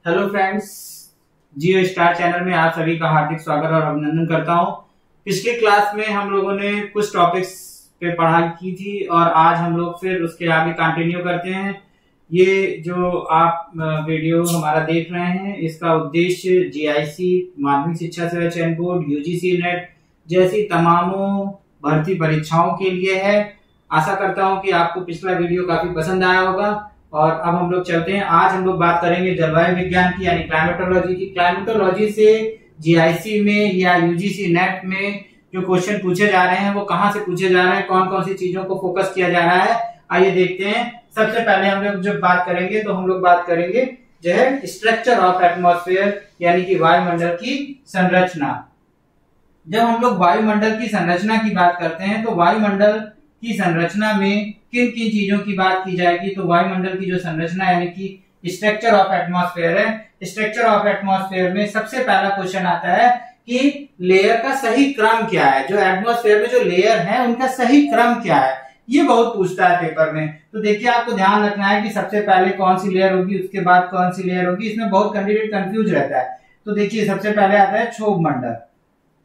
Hello friends, जियो star channel में आप सभी का हार्दिक स्वागत और अभिनंदन करता हूं। पिछली क्लास में हम लोगों ने कुछ टॉपिक्स पे पढ़ाई की थी और आज हम लोग फिर उसके आगे कंटिन्यू करते हैं। ये जो आप वीडियो हमारा देख रहे हैं, इसका उद्देश्य जीआईसी माध्यमिक शिक्षा सेवा चयन बोर्ड, यूजीसी नेट जैसी तमामों भर्ती परीक्षाओं के लिए है। आशा करता हूं कि आपको पिछला वीडियो काफी पसंद आया होगा। और अब हम लोग चलते हैं। आज हम लोग बात करेंगे जलवायु विज्ञान की, यानी क्लाइमेटोलॉजी की। क्लाइमेटोलॉजी से जीआईसी में या यूजीसी नेट में जो क्वेश्चन पूछे जा रहे हैं वो कहां से पूछे जा रहे हैं, कौन कौन सी चीजों को फोकस किया जा रहा है, आइए देखते हैं। सबसे पहले हम लोग जब बात करेंगे तो हम लोग बात करेंगे जो है स्ट्रक्चर ऑफ एटमॉस्फेयर, यानी कि वायुमंडल की संरचना। जब हम लोग वायुमंडल की संरचना की बात करते हैं तो वायुमंडल की संरचना में किन किन चीजों की बात की जाएगी। तो वायुमंडल की जो संरचना यानी कि स्ट्रक्चर ऑफ एटमॉस्फेयर है, स्ट्रक्चर ऑफ एटमॉस्फेयर में सबसे पहला क्वेश्चन आता है कि लेयर का सही क्रम क्या है। जो एटमॉस्फेयर में जो लेयर है उनका सही क्रम क्या है, ये बहुत पूछता है पेपर में। तो देखिए, आपको ध्यान रखना है कि सबसे पहले कौन सी लेयर होगी, उसके बाद कौन सी लेयर होगी। इसमें बहुत कैंडिडेट कंफ्यूज रहता है। तो देखिए, सबसे पहले आता है क्षोभ मंडल,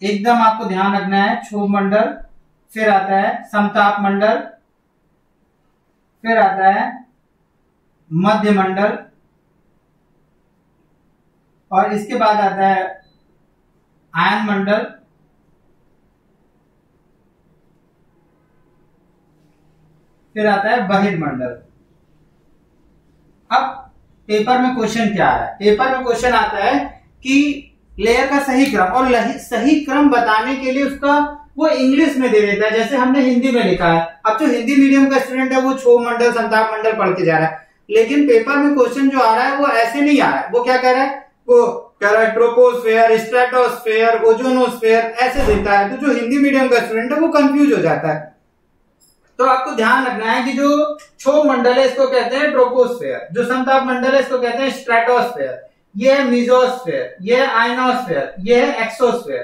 एकदम आपको ध्यान रखना है, क्षोभ मंडल। फिर आता है समताप मंडल, फिर आता है मध्य मंडल, और इसके बाद आता है आयन मंडल, फिर आता है बहिर्मंडल। अब पेपर में क्वेश्चन क्या है, पेपर में क्वेश्चन आता है कि लेयर का सही क्रम, और सही क्रम बताने के लिए उसका वो इंग्लिश में दे देता है, जैसे हमने हिंदी में लिखा है। अब जो हिंदी मीडियम का स्टूडेंट है वो क्षोभ मंडल, संताप मंडल पढ़ के जा रहा है, लेकिन पेपर में क्वेश्चन जो आ रहा है वो ऐसे नहीं आ रहा है। वो क्या कह रहा है, वो कह रहा है ट्रोपोस्फेयर, स्ट्रेटोस्फेयर, ओजोनोस्फेयर, ऐसे देता है। तो जो हिंदी मीडियम का स्टूडेंट है वो कंफ्यूज हो जाता है। तो आपको ध्यान रखना है कि जो क्षोभ मंडल है इसको कहते हैं ट्रोपोस्फेयर, जो समताप मंडल है इसको कहते हैं स्ट्रेटोस्फेयर, ये है मीजोस्फेयर, ये है आयनोस्फेयर, ये है एक्सोस्फेयर।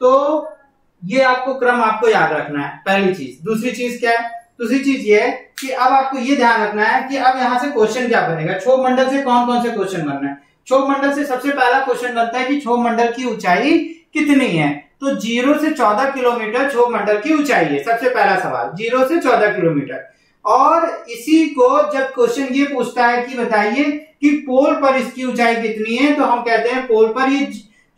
तो ये आपको क्रम आपको याद रखना है, पहली चीज। दूसरी चीज क्या है, दूसरी चीज ये है कि अब आपको ये ध्यान रखना है कि अब यहां से क्वेश्चन क्या बनेगा। क्षोभ मंडल से कौन कौन से क्वेश्चन बनना है। क्षोभ मंडल से सबसे पहला क्वेश्चन बनता है कि क्षोभ मंडल की ऊंचाई कितनी है। तो 0 से 14 किलोमीटर क्षोभ मंडल की ऊंचाई है। सबसे पहला सवाल 0 से 14 किलोमीटर। और इसी को जब क्वेश्चन ये पूछता है कि बताइए कि पोल पर इसकी ऊंचाई कितनी है, तो हम कहते हैं पोल पर ये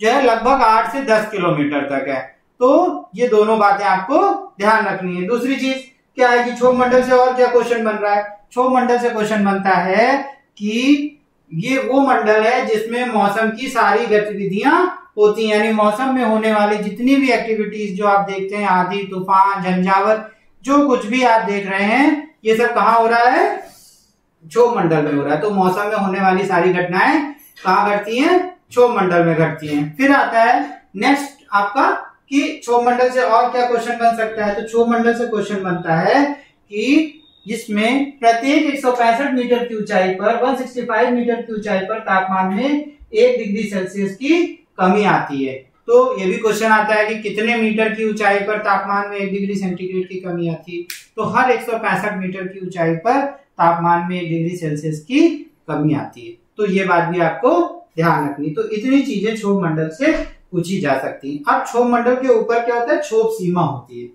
जो है लगभग 8 से 10 किलोमीटर तक है। तो ये दोनों बातें आपको ध्यान रखनी है। दूसरी चीज क्या है कि क्षोभ मंडल से और क्या क्वेश्चन बन रहा है। क्षोभ मंडल से क्वेश्चन बनता है कि ये वो मंडल है जिसमें मौसम की सारी गतिविधियां होती हैं, यानी मौसम में होने वाली जितनी भी एक्टिविटीज जो आप देखते हैं, आंधी, तूफान, झंझावात, जो कुछ भी आप देख रहे हैं, ये सब कहाँ हो रहा है, क्षोभ मंडल में हो रहा है। तो मौसम में होने वाली सारी घटनाएं कहाँ घटती हैं, क्षोभ मंडल में घटती हैं। फिर आता है नेक्स्ट आपका कि क्षोभ मंडल से और क्या क्वेश्चन बन सकता है। तो क्षोभ मंडल से क्वेश्चन बनता है कि जिसमें प्रत्येक 165 मीटर की ऊंचाई पर, 165 मीटर की ऊंचाई पर तापमान में 1 डिग्री सेल्सियस की कमी आती है। तो ये भी क्वेश्चन आता है कि कितने मीटर की ऊंचाई पर तापमान में 1 डिग्री सेंटीग्रेड की कमी आती है। तो हर 165 मीटर की ऊंचाई पर तापमान में 1 डिग्री सेल्सियस की कमी आती है। तो ये बात भी आपको ध्यान रखनी। तो इतनी चीजें क्षोभ मंडल से पूछी जा सकती है। अब क्षोभ मंडल के ऊपर क्या होता है, क्षोभ सीमा होती है।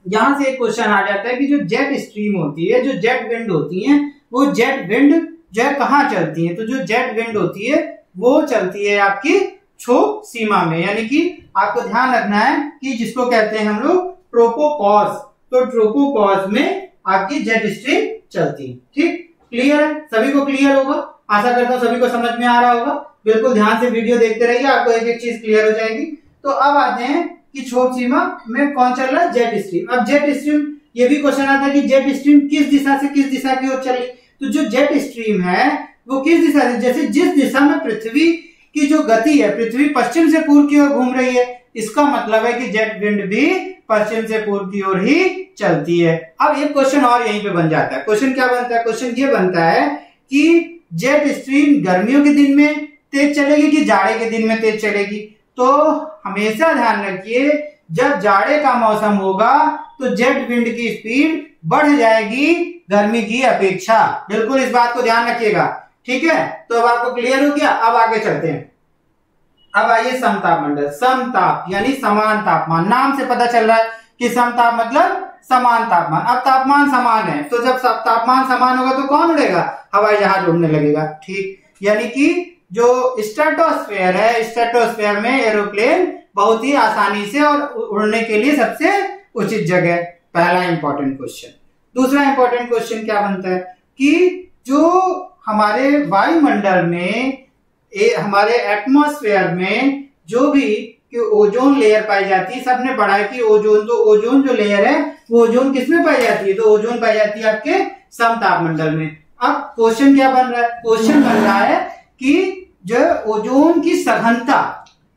यहां से एक क्वेश्चन आ जाता है कि जो जेट स्ट्रीम होती है, जो जेट विंड होती है, वो जेट विंड जो है कहाँ चलती है। तो जो जेट विंड होती है वो चलती है आपकी क्षोभ सीमा में, यानी कि आपको ध्यान रखना है कि जिसको कहते हैं हम लोग ट्रोपोपॉज। तो ट्रोपोपॉज में आपकी जेट स्ट्रीम चलती है। ठीक, क्लियर है, सभी को क्लियर होगा। आशा करता हूं सभी को समझ में आ रहा होगा। बिल्कुल ध्यान से वीडियो देखते रहिए, आपको एक एक चीज क्लियर हो जाएगी। तो अब आते हैं कि क्षोभ सीमा में कौन चल रहा है, जेट स्ट्रीम। अब जेट स्ट्रीम, ये भी क्वेश्चन आता है कि जेट स्ट्रीम किस दिशा से किस दिशा की ओर चल रही। तो जो जेट स्ट्रीम है वो किस दिशा से, जैसे जिस दिशा में पृथ्वी की जो गति है, पृथ्वी पश्चिम से पूर्व की ओर घूम रही है, इसका मतलब है कि जेट विंड भी पश्चिम से पूर्व की ओर ही चलती है। अब एक क्वेश्चन और यहीं पे बन जाता है। क्वेश्चन क्या बनता है, क्वेश्चन ये बनता है कि जेट स्ट्रीम गर्मियों के दिन में तेज चलेगी कि जाड़े के दिन में तेज चलेगी। तो हमेशा ध्यान रखिए, जब जाड़े का मौसम होगा तो जेट विंड की स्पीड बढ़ जाएगी गर्मी की अपेक्षा। बिल्कुल इस बात को ध्यान रखिएगा। ठीक है, तो अब आपको क्लियर हो गया। अब आगे चलते हैं। अब आइए समताप मंडल। समताप यानी समान तापमान, नाम से पता चल रहा है कि समताप मतलब समान तापमान। अब तापमान समान है तो जब सब तापमान समान होगा तो कौन उड़ेगा? हवाई जहाज उड़ने लगेगा। ठीक, यानी कि जो स्ट्रेटोस्फेयर है, स्ट्रेटोस्फेयर में एरोप्लेन बहुत ही आसानी से और उड़ने के लिए सबसे उचित जगह। पहला इंपॉर्टेंट क्वेश्चन। दूसरा इंपॉर्टेंट क्वेश्चन क्या बनता है कि जो हमारे वायुमंडल में, हमारे एटमॉस्फेयर में जो भी कि ओजोन लेयर पाई जाती है, सबने पढ़ा है कि ओजोन, तो ओजोन जो लेयर है वो ओजोन किसमें पाई जाती है? तो ओजोन पाई जाती है आपके समताप मंडल में। अब क्वेश्चन क्या बन रहा है? क्वेश्चन बन रहा है कि जो ओजोन की सघनता,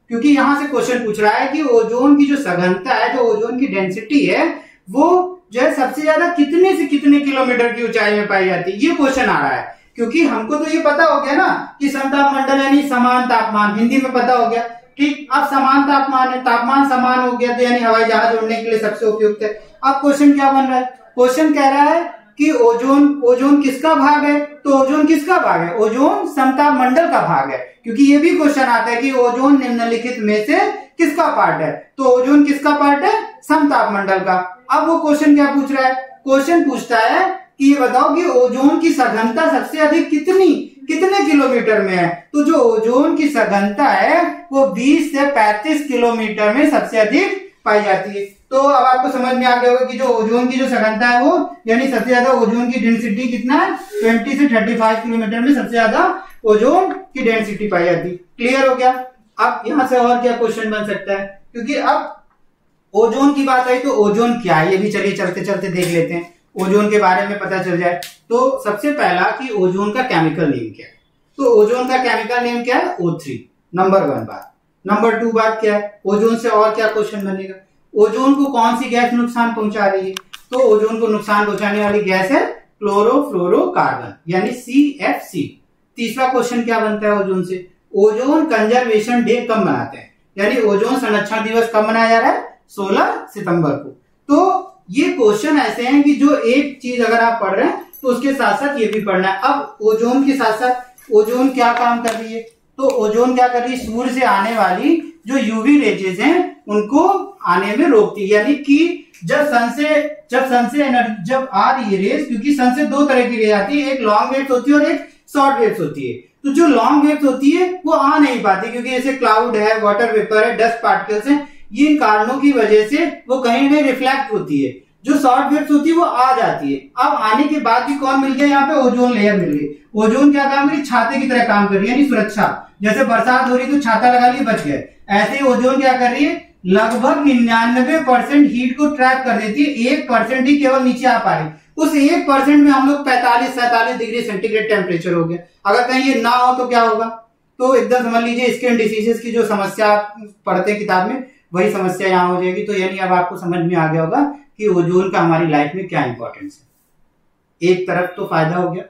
क्योंकि यहां से क्वेश्चन पूछ रहा है कि ओजोन की जो सघनता है, जो ओजोन की डेंसिटी है, वो जो है सबसे ज्यादा कितने से कितने किलोमीटर की ऊंचाई में पाई जाती है, ये क्वेश्चन आ रहा है। क्योंकि हमको तो ये पता हो गया ना कि समताप मंडल यानी समान तापमान, हिंदी में पता हो गया। ठीक, अब समान तापमान है, तापमान समान हो गया तो यानी हवाई जहाज उड़ने के लिए सबसे उपयुक्त है। अब क्वेश्चन क्या बन रहा है? क्वेश्चन कह रहा है कि ओजोन किसका भाग है? तो ओजोन किसका भाग है? ओजोन समताप मंडल का भाग है। क्योंकि ये भी क्वेश्चन आता है कि ओजोन निम्नलिखित में से किसका पार्ट है? तो ओजोन किसका पार्ट है? समताप मंडल का। अब वो क्वेश्चन क्या पूछ रहा है? क्वेश्चन पूछता है कि ये बताओ कि ओजोन की सघनता सबसे अधिक कितने किलोमीटर में है? तो जो ओजोन की सघनता है वो 20 से 35 किलोमीटर में सबसे अधिक पाई जाती है। तो अब आपको समझ में आ गया होगा कि जो ओजोन की जो सघनता है वो यानी सबसे ज्यादा ओजोन की डेंसिटी कितना है? 20 से 35 किलोमीटर में सबसे ज्यादा ओजोन की डेंसिटी पाई जाती है। क्लियर हो गया? अब यहां से और क्या क्वेश्चन बन सकता है? क्योंकि अब ओजोन की बात आई तो ओजोन क्या है ये भी चलिए चलते चलते देख लेते हैं, ओजोन के बारे में पता चल जाए। तो सबसे पहला कि ओजोन का केमिकल नेम क्या है? तो ओजोन का केमिकल नेम क्या है? O3, नंबर 1 बात। नंबर 2 बात क्या है? ओजोन से और क्या क्वेश्चन बनेगा? ओजोन को कौन सी गैस नुकसान पहुंचा रही है? तो ओजोन को नुकसान पहुंचाने वाली गैस है क्लोरोफ्लोरोकार्बन यानी CFC। तीसरा क्वेश्चन क्या बनता है ओजोन से? ओजोन कंजर्वेशन डे कब मनाते हैं? यानी ओजोन संरक्षण दिवस कब मनाया जा रहा है? 16 सितंबर को। तो ये क्वेश्चन ऐसे हैं कि जो एक चीज अगर आप पढ़ रहे हैं तो उसके साथ साथ ये भी पढ़ना है। अब ओजोन के साथ साथ ओजोन क्या काम कर रही है? तो ओजोन क्या कर रही है? सूर्य से आने वाली जो यूवी रेजेस हैं उनको आने में रोकती है। यानी कि जब सन से एनर्जी जब आ रही है रेस, क्योंकि सन से दो तरह की रेज आती है, एक लॉन्ग वेव्स होती है और एक शॉर्ट वेव्स होती है। तो जो लॉन्ग वेव्स होती है वो आ नहीं पाती क्योंकि जैसे क्लाउड है, वाटर वेपर है, डस्ट पार्टिकल्स हैं, इन कारणों की वजह से वो कहीं ना कहीं रिफ्लेक्ट होती है। जो शॉर्ट वेव्स होती है वो आ जाती है। अब आने के बाद भी कौन मिल गया? यहाँ पे ओजोन लेयर मिल गई। ओजोन क्या काम करी? छाते की तरह काम कर रही है, यानी सुरक्षा। जैसे बरसात हो रही तो छाता लगा लिए बच गए, ऐसे ही ओजोन क्या कर रही है? लगभग 99% हीट को ट्रैप कर देती है, 1% ही केवल नीचे आ पा रही। उस 1% में हम लोग 45-47 डिग्री सेंटीग्रेड टेम्परेचर हो गया। अगर कहीं ये ना हो तो क्या होगा? तो एकदम समझ लीजिए स्किन डिसीजेस की जो समस्या आप पढ़ते हैं किताब में वही समस्या यहाँ हो जाएगी। तो यानी अब आपको समझ में आ गया होगा कि ओजोन का हमारी लाइफ में क्या इंपॉर्टेंस है। एक तरफ तो फायदा हो गया,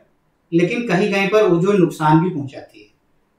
लेकिन कहीं कहीं पर ओजोन नुकसान भी पहुंचाती है।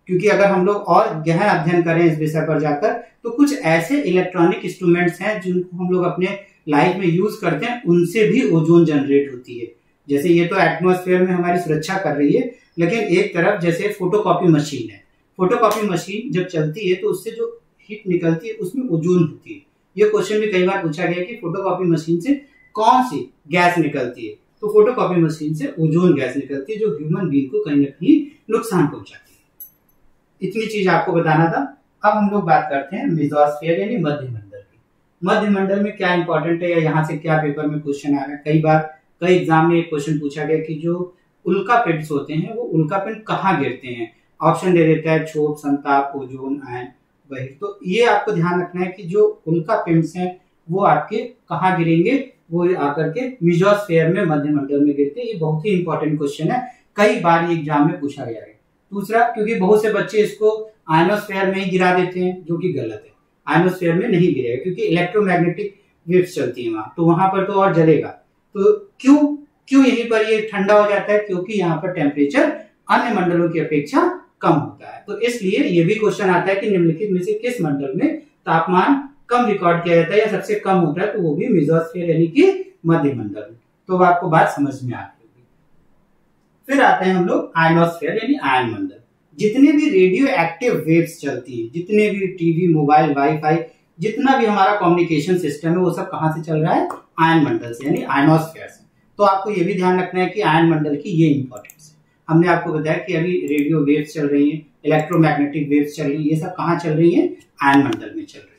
क्योंकि अगर हम लोग और गहन अध्ययन करें इस विषय पर जाकर तो कुछ ऐसे इलेक्ट्रॉनिक इंस्ट्रूमेंट्स हैं जिनको हम लोग अपने लाइफ में यूज करते हैं, उनसे भी ओजोन जनरेट होती है। जैसे ये तो एटमॉस्फेयर में हमारी सुरक्षा कर रही है, लेकिन एक तरफ जैसे फोटोकॉपी मशीन है, फोटोकॉपी मशीन जब चलती है तो उससे जो हीट निकलती है उसमें ओजोन होती है। ये क्वेश्चन भी कई बार पूछा गया कि फोटोकॉपी मशीन से कौन सी गैस निकलती है? तो फोटोकॉपी मशीन से ओजोन गैस निकलती है जो ह्यूमन बीइंग को कहीं ना कहीं नुकसान पहुंचाती है। इतनी चीज आपको बताना था। अब हम लोग बात करते हैं मेसोस्फीयर यानी मध्यमंडल की। मध्यमंडल में क्या इंपॉर्टेंट है या यहाँ से क्या पेपर में क्वेश्चन आ रहा है? कई बार कई एग्जाम में एक क्वेश्चन पूछा गया कि जो उल्का पिंड्स होते हैं वो उल्का पिंड कहाँ गिरते हैं? ऑप्शन दे देता है क्षोभ, संताप, ओजोन, आयन, वही। तो ये आपको ध्यान रखना है कि जो उल्का पिंड्स हैं वो आपके कहाँ गिरेंगे? वो आकर के मेसोस्फीयर में, मध्यमंडल में गिरते हैं। ये बहुत ही इंपॉर्टेंट क्वेश्चन है, कई बार ये एग्जाम में पूछा गया है। दूसरा, क्योंकि बहुत से बच्चे इसको आयनोस्फीयर में ही गिरा देते हैं, जो कि गलत है। आयनोस्फीयर में नहीं गिरेगा क्योंकि इलेक्ट्रोमैग्नेटिक वेव्स चलती है वहां, तो वहां पर तो और जलेगा। तो क्यों यहीं पर ये ठंडा हो जाता है? क्योंकि यहाँ पर टेम्परेचर अन्य मंडलों की अपेक्षा कम होता है। तो इसलिए ये भी क्वेश्चन आता है कि निम्नलिखित में से किस मंडल में तापमान कम रिकॉर्ड किया जाता है या सबसे कम होता है? तो वो भी मेसोस्फीयर यानी कि मध्यमंडल। तो आपको बात समझ में आ गई होगी। फिर आते हैं हम लोग आयनोस्फेयर यानी आयन मंडल। जितने भी रेडियो एक्टिव वेव्स चलती है, जितने भी टीवी, मोबाइल, वाईफाई, जितना भी हमारा कम्युनिकेशन सिस्टम है, वो सब कहां से चल रहा है? आयन मंडल से यानी आयनोस्फेयर से। तो आपको ये भी ध्यान रखना है कि आयन मंडल की ये इंपॉर्टेंस है। हमने आपको बताया कि अभी रेडियो वेव्स चल रही है, इलेक्ट्रोमैग्नेटिक वेव्स चल रही है, ये सब कहाँ चल रही है? आयन मंडल में चल रही है।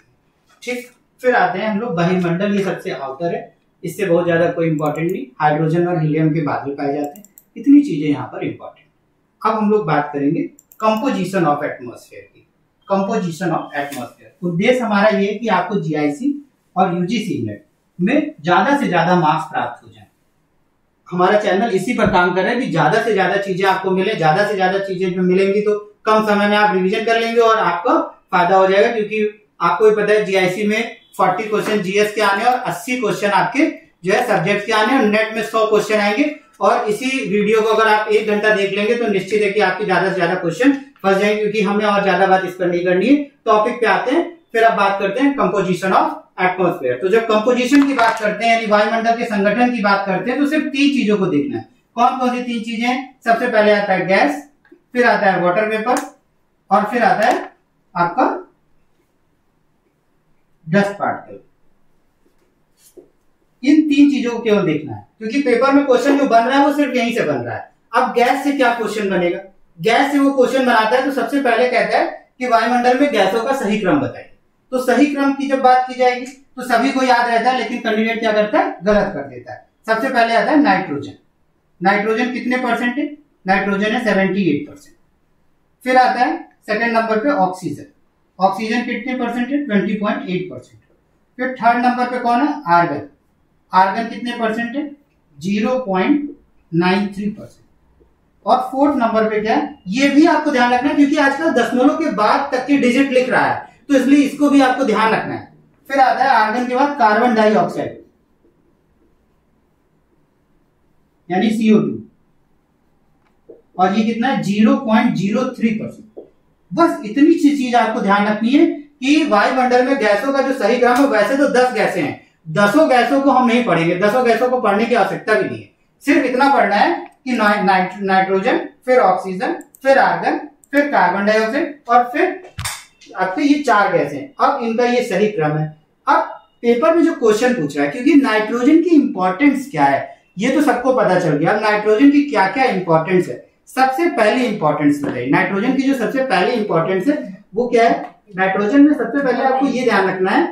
ठीक, फिर आते हैं हम लोग बहिर्मंडल, ये सबसे आउटर है, इससे बहुत ज्यादा कोई इंपॉर्टेंट नहीं। हाइड्रोजन और हीलियम के बादल पाए जाते हैं, इतनी चीजें यहाँ पर इंपॉर्टेंट। अब हम लोग बात करेंगे कंपोजिशन ऑफ एटमॉस्फेयर की। कंपोजिशन ऑफ एटमॉस्फेयर, उद्देश्य हमारा ये है कि आपको जीआईसी और यूजीसी नेट में ज्यादा से ज्यादा मार्क्स प्राप्त हो जाए। हमारा चैनल इसी पर काम कर रहा है कि ज्यादा से ज्यादा चीजें आपको मिले, ज्यादा से ज्यादा चीजें जो मिलेंगी तो कम समय में आप रिवीजन कर लेंगे और आपको फायदा हो जाएगा। क्योंकि आपको भी पता है जीआईसी में 40 क्वेश्चन जीएस के आने और 80 क्वेश्चन आपके जो है सब्जेक्ट के आने और नेट में 100 क्वेश्चन आएंगे। और इसी वीडियो को अगर आप 1 घंटा देख लेंगे तो निश्चित है कि आपके ज्यादा से ज्यादा क्वेश्चन फंस जाएंगे, क्योंकि हमें और ज्यादा बात इस पर नहीं करनी है। टॉपिक पे आते हैं, फिर अब बात करते हैं कंपोजिशन ऑफ एटमॉस्फेयर। तो जब कंपोजिशन की बात करते हैं यानी वायुमंडल के संगठन की बात करते हैं तो सिर्फ 3 चीजों को देखना है। कौन कौन सी 3 चीजें हैं? सबसे पहले आता है गैस, फिर आता है वाटर वेपर और फिर आता है आपका डस्ट पार्टिकल। इन 3 चीजों को केवल देखना है, क्योंकि पेपर में क्वेश्चन जो बन रहा है वो सिर्फ यहीं से बन रहा है। अब गैस से क्या क्वेश्चन बनेगा? गैस से वो क्वेश्चन बनाता है तो सबसे पहले कहता है कि वायुमंडल में गैसों का सही क्रम बताइए। तो सही क्रम की जब बात की जाएगी तो सभी को याद रहता है, लेकिन कैंडिडेट क्या करता है? गलत कर देता है। सबसे पहले आता है नाइट्रोजन। नाइट्रोजन कितने परसेंट है? नाइट्रोजन है 78%। फिर आता है सेकंड नंबर पे ऑक्सीजन। ऑक्सीजन कितने परसेंट है? 20.8%। फिर थर्ड नंबर पे कौन है? आर्गन। आर्गन कितने परसेंट है? 0.93%। और फोर्थ नंबर पे क्या है? ये भी आपको ध्यान रखना है, क्योंकि आजकल दशमलव के बाद तक की डिजिट लिख रहा है, तो इसलिए इसको भी आपको ध्यान रखना है। फिर आता है आर्गन के बाद कार्बन डाइऑक्साइड यानी CO2, और ये कितना है? 0.03%। बस इतनी सी चीज आपको ध्यान रखनी है कि वायुमंडल में गैसों का जो सही क्रम है, वैसे तो 10 गैसें हैं, 10 गैसों को हम नहीं पढ़ेंगे, 10 गैसों को पढ़ने की आवश्यकता भी नहीं है। सिर्फ इतना पढ़ना है कि नाइट्रोजन, फिर ऑक्सीजन, फिर आर्गन, फिर कार्बन डाइऑक्साइड और फिर आपके ये 4 गैसें। अब इनका ये सही क्रम है। अब पेपर में जो क्वेश्चन पूछ रहा है, क्योंकि नाइट्रोजन की इंपॉर्टेंस क्या है ये तो सबको पता चल गया। अब नाइट्रोजन की क्या क्या इंपॉर्टेंस है, सबसे पहली इंपॉर्टेंस बताइए। नाइट्रोजन की जो सबसे पहली इंपॉर्टेंस है वो क्या है? नाइट्रोजन में सबसे पहले आपको ये ध्यान रखना है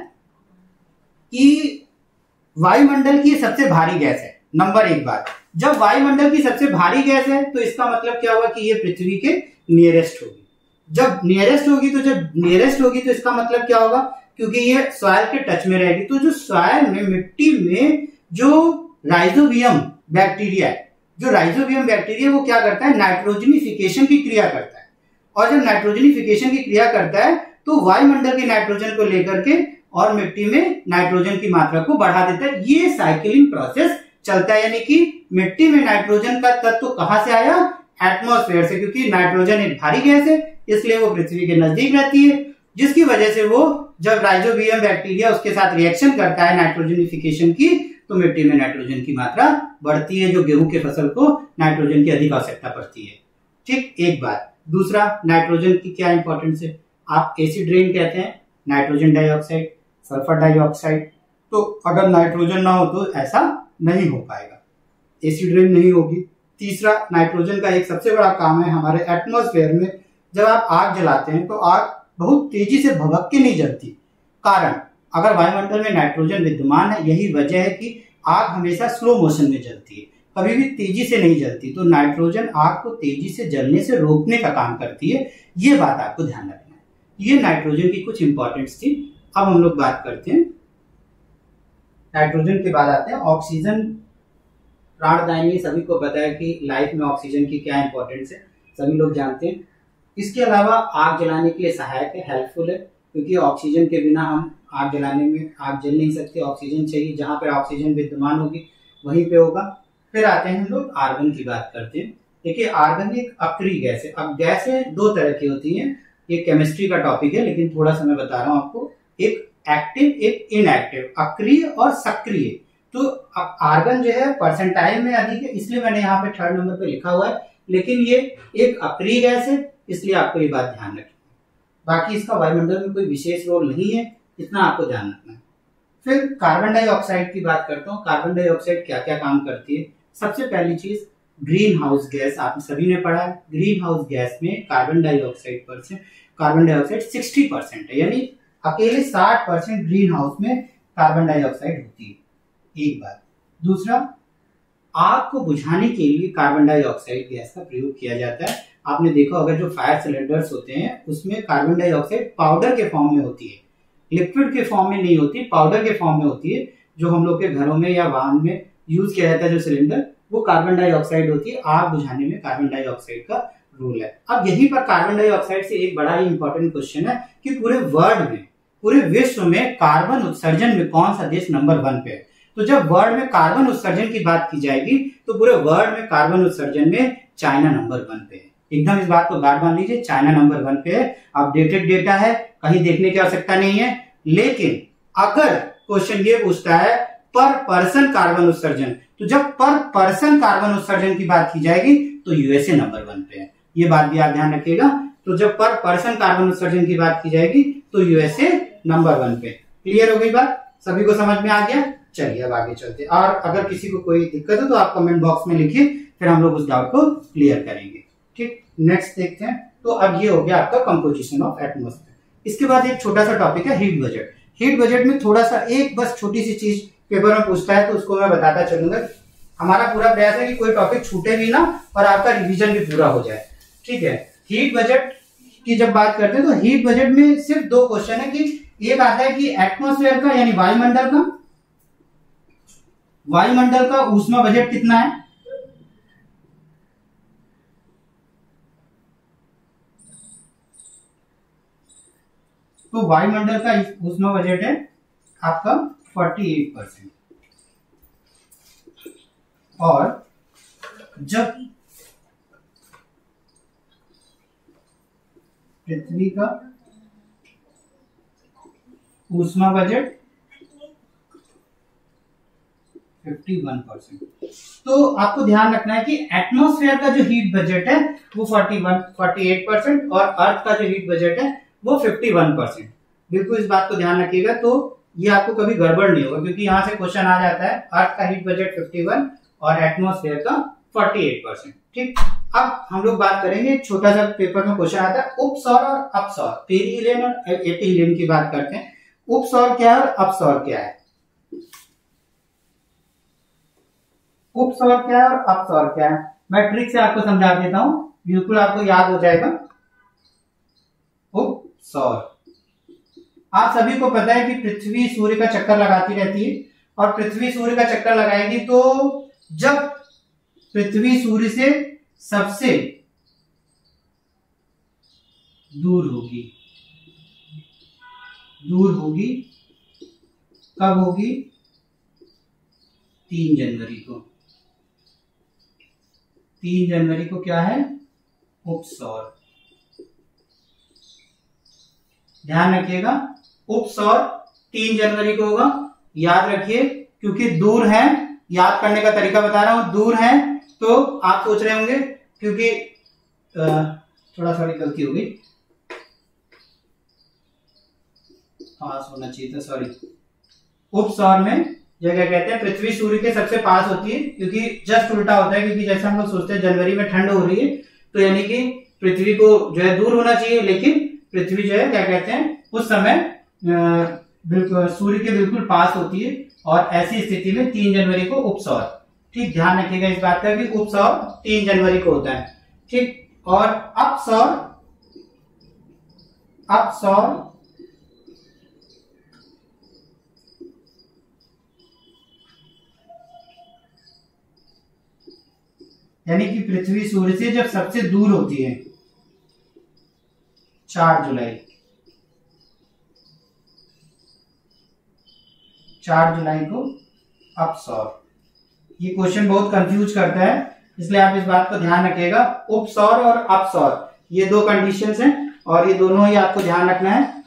कि वायुमंडल की सबसे भारी गैस है। नंबर 1 बात, जब वायुमंडल की सबसे भारी गैस है तो इसका मतलब क्या होगा कि ये पृथ्वी के नियरेस्ट होगी। जब नियरेस्ट होगी तो इसका मतलब क्या होगा? क्योंकि ये सॉइल के टच में रहेगी, तो जो सॉइल में, मिट्टी में जो राइजोबियम बैक्टीरिया है, वो क्या करता है? नाइट्रोजनिफिकेशन की क्रिया करता है। और जब नाइट्रोजनिफिकेशन की क्रिया करता है तो वायुमंडल के नाइट्रोजन को लेकर के और मिट्टी में नाइट्रोजन की मात्रा को बढ़ा देता है। ये साइकिलिंग प्रोसेस चलता है, यानी कि मिट्टी में नाइट्रोजन का तत्व कहां से आया? एटमॉस्फेयर से, क्योंकि नाइट्रोजन एक भारी गैस है इसलिए वो पृथ्वी के नजदीक रहती है, जिसकी वजह से वो जब राइजोबियम बैक्टीरिया उसके साथ रिएक्शन करता है नाइट्रोजनिफिकेशन की, तो मिट्टी में नाइट्रोजन की मात्रा बढ़ती है, जो गेहूं के फसल को नाइट्रोजन की अधिक आवश्यकता पड़ती है। ठीक, एक बात। दूसरा, नाइट्रोजन की क्या इंपॉर्टेंस है? आप एसिड रेन कहते हैं, नाइट्रोजन डाइऑक्साइड, सल्फर डाइऑक्साइड। तो अगर नाइट्रोजन ना हो तो ऐसा नहीं हो पाएगा, एसिड रेन नहीं होगी। तीसरा, नाइट्रोजन का एक सबसे बड़ा काम है हमारे एटमॉस्फेयर में, जब आप आग जलाते हैं तो आग बहुत तेजी से भभक के नहीं जलती। कारण, अगर वायुमंडल में नाइट्रोजन विद्यमान है, यही वजह है कि आग हमेशा स्लो मोशन में जलती है, कभी भी तेजी से नहीं जलती। तो नाइट्रोजन आग को तेजी से जलने से रोकने का काम करती है, ये बात आपको ध्यान रखना है। ये नाइट्रोजन की कुछ इंपॉर्टेंस थी। अब हम लोग बात करते हैं नाइट्रोजन के बाद आते हैं ऑक्सीजन। प्राणदायिनी, सभी को पता है कि लाइफ में ऑक्सीजन की क्या इंपॉर्टेंस है, सभी लोग जानते हैं। इसके अलावा आग जलाने के लिए सहायक है, हेल्पफुल है, क्योंकि ऑक्सीजन के बिना हम आग जलाने में आग जल नहीं सकते। ऑक्सीजन चाहिए, जहां पे ऑक्सीजन विद्यमान होगी वहीं पे होगा। फिर आते हैं हम लोग आर्गन की बात करते हैं। देखिए, आर्गन एक अक्रिय गैस है। अब गैसें 2 तरह की होती हैं, ये केमिस्ट्री का टॉपिक है, लेकिन थोड़ा सा मैं बता रहा हूं आपको। एक एक्टिव, एक इनएक्टिव, अक्रिय और सक्रिय। तो अब आर्गन जो है परसेंटाइल में अधिक है, इसलिए मैंने यहाँ पे 3rd नंबर पे लिखा हुआ है, लेकिन ये एक अप्रिय गैस है, इसलिए आपको ये बात ध्यान रखनी। बाकी इसका वायुमंडल में कोई विशेष रोल नहीं है, इतना आपको ध्यान रखना है। फिर कार्बन डाइऑक्साइड की बात करता हूँ। कार्बन डाइऑक्साइड क्या क्या काम करती है। सबसे पहली चीज ग्रीन हाउस गैस, आप सभी ने पढ़ा है। ग्रीन हाउस गैस में कार्बन डाइऑक्साइड 60% है, यानी अकेले 60% ग्रीन हाउस में कार्बन डाइऑक्साइड होती है, एक बात। दूसरा, आग को बुझाने के लिए कार्बन डाइऑक्साइड गैस का प्रयोग किया जाता है। आपने देखा होगा जो फायर सिलेंडर्स होते हैं उसमें कार्बन डाइऑक्साइड पाउडर के फॉर्म में होती है, लिक्विड के फॉर्म में नहीं होती, पाउडर के फॉर्म में होती है। जो हम लोग के घरों में या वाहन में यूज किया जाता है जो सिलेंडर, वो कार्बन डाइऑक्साइड होती है। आग बुझाने में कार्बन डाइऑक्साइड का रोल है। अब यहीं पर कार्बन डाइऑक्साइड से एक बड़ा ही इंपॉर्टेंट क्वेश्चन है कि पूरे वर्ल्ड में, पूरे विश्व में कार्बन उत्सर्जन में कौन सा देश नंबर 1 पे है। तो जब वर्ल्ड में कार्बन उत्सर्जन की बात की जाएगी तो पूरे वर्ल्ड में कार्बन उत्सर्जन में चाइना नंबर 1 पे है। एकदम इस बात को गार्ड मान लीजिए, चाइना नंबर 1 पे है। अपडेटेड डेटा है, कहीं देखने की आवश्यकता नहीं है। लेकिन अगर क्वेश्चन ये पूछता है पर पर्सन कार्बन उत्सर्जन, तो जब पर पर्सन कार्बन उत्सर्जन की बात की जाएगी तो यूएसए नंबर 1 पे है। ये बात भी आप ध्यान रखिएगा। तो जब पर पर्सन कार्बन उत्सर्जन की बात की जाएगी तो यूएसए नंबर 1 पे। क्लियर हो गई बात? सभी को समझ में आ गया? चलिए अब आगे चलते। और अगर किसी को कोई दिक्कत हो तो आप कमेंट बॉक्स में लिखिए, फिर हम लोग उस डाउट को क्लियर करेंगे। ठीक, नेक्स्ट देखते हैं। तो अब ये हो गया आपका कंपोजिशन ऑफ एटमॉस्फेयर। इसके बाद एक छोटा सा टॉपिक है हीट बजट। हीट बजट में थोड़ा सा एक बस छोटी सी चीज पेपर में पूछता है तो उसको मैं बताता चलूंगा। हमारा पूरा प्रयास है कि कोई टॉपिक छूटे भी ना और आपका रिवीजन भी पूरा हो जाए। ठीक है, हीट बजट की जब बात करते हैं तो हीट बजट में सिर्फ 2 क्वेश्चन है कि एक आता है कि एटमॉस्फेयर का यानी वायुमंडल का ऊष्मा बजट कितना है। तो वायुमंडल का ऊष्मा बजट है आपका 48%। और जब पृथ्वी का ऊष्मा बजट 51%। तो आपको ध्यान रखना है कि एटमॉस्फेयर का जो हीट बजट है वो 48% और अर्थ का जो हीट बजट है वो 51%। बिल्कुल इस बात को ध्यान रखिएगा, तो ये आपको कभी गड़बड़ नहीं होगा, क्योंकि यहां से क्वेश्चन आ जाता है अर्थ का हीट बजट 51 और एटमॉस्फेयर का 48%। ठीक, अब हम लोग बात करेंगे, एक छोटा सा पेपर में क्वेश्चन आता है उपसौर और अपसौर, पेरिहिलियन और एपिहिलियन की बात करते हैं। उपसौर क्या है और अपसौर क्या है। उपसौर क्या है और अपसौर क्या है, मैं ट्रिक से आपको समझा देता हूं, बिल्कुल आपको याद हो जाएगा। उपसौर, आप सभी को पता है कि पृथ्वी सूर्य का चक्कर लगाती रहती है, और पृथ्वी सूर्य का चक्कर लगाएगी तो जब पृथ्वी सूर्य से सबसे दूर होगी कब होगी? 3 जनवरी को। 3 जनवरी को क्या है? उपसौर। ध्यान रखिएगा, उपसौर 3 जनवरी को होगा। याद रखिए, क्योंकि दूर है, याद करने का तरीका बता रहा हूं, दूर है तो आप सोच रहे होंगे, क्योंकि थोड़ा गलती हो गई, पास होना चाहिए था, सॉरी। उपसौर में जगह कहते हैं पृथ्वी सूर्य के सबसे पास होती है, क्योंकि जस्ट उल्टा होता है, क्योंकि जैसे हम लोग सोचते हैं जनवरी में ठंड हो रही है तो यानी कि पृथ्वी को जो है दूर होना चाहिए, लेकिन पृथ्वी जो है क्या कहते हैं उस समय बिल्कुल सूर्य के बिल्कुल पास होती है, और ऐसी स्थिति में 3 जनवरी को उपसौर। ठीक, ध्यान रखिएगा इस बात का कि उपसौर 3 जनवरी को होता है। ठीक, और अपसौर यानी कि पृथ्वी सूर्य से जब सबसे दूर होती है 4 जुलाई को अपसौर। ये क्वेश्चन बहुत कंफ्यूज करता है, इसलिए आप इस बात को ध्यान रखिएगा। उपसौर और अपसौर ये 2 कंडीशंस हैं, और ये दोनों ही आपको ध्यान रखना है।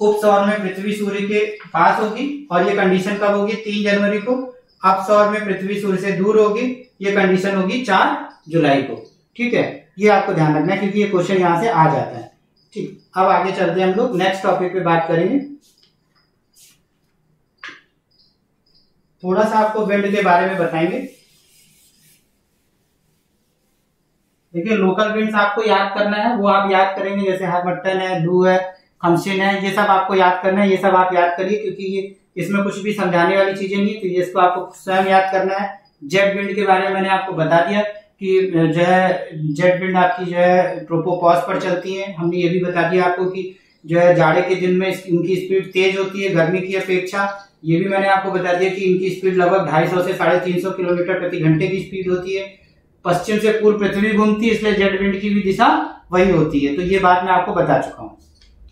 उप सौर में पृथ्वी सूर्य के पास होगी, और ये कंडीशन कब होगी? 3 जनवरी को। अप सौर में पृथ्वी सूर्य से दूर होगी, ये कंडीशन होगी 4 जुलाई को। ठीक है, ये आपको ध्यान रखना है क्योंकि ये क्वेश्चन यहां से आ जाता है। ठीक, अब आगे चलते हैं, हम लोग नेक्स्ट टॉपिक पे बात करेंगे। थोड़ा सा आपको विंड के बारे में बताएंगे। देखिए, लोकल विंड्स आपको याद करना है, वो आप याद करेंगे, जैसे हैमल्टन है, लू है, खमसिन है, ये सब आपको याद करना है। ये सब आप याद करिए क्योंकि ये इसमें कुछ भी समझाने वाली चीजें नहीं है, तो इसको आपको स्वयं याद करना है। जेट विंड के बारे में मैंने आपको बता दिया कि जो है जेट विंड आपकी जो है ट्रोपोपॉज पर चलती है। हमने ये भी बता दिया आपको कि जो है जाड़े के दिन में इनकी स्पीड तेज होती है गर्मी की अपेक्षा। ये भी मैंने आपको बता दिया कि इनकी स्पीड लगभग 250 से 350 किलोमीटर प्रति घंटे की स्पीड होती है। पश्चिम से पूर्व पृथ्वी घूमती है, इसलिए जेट विंड की भी दिशा वही होती है। तो ये बात मैं आपको बता चुका हूँ।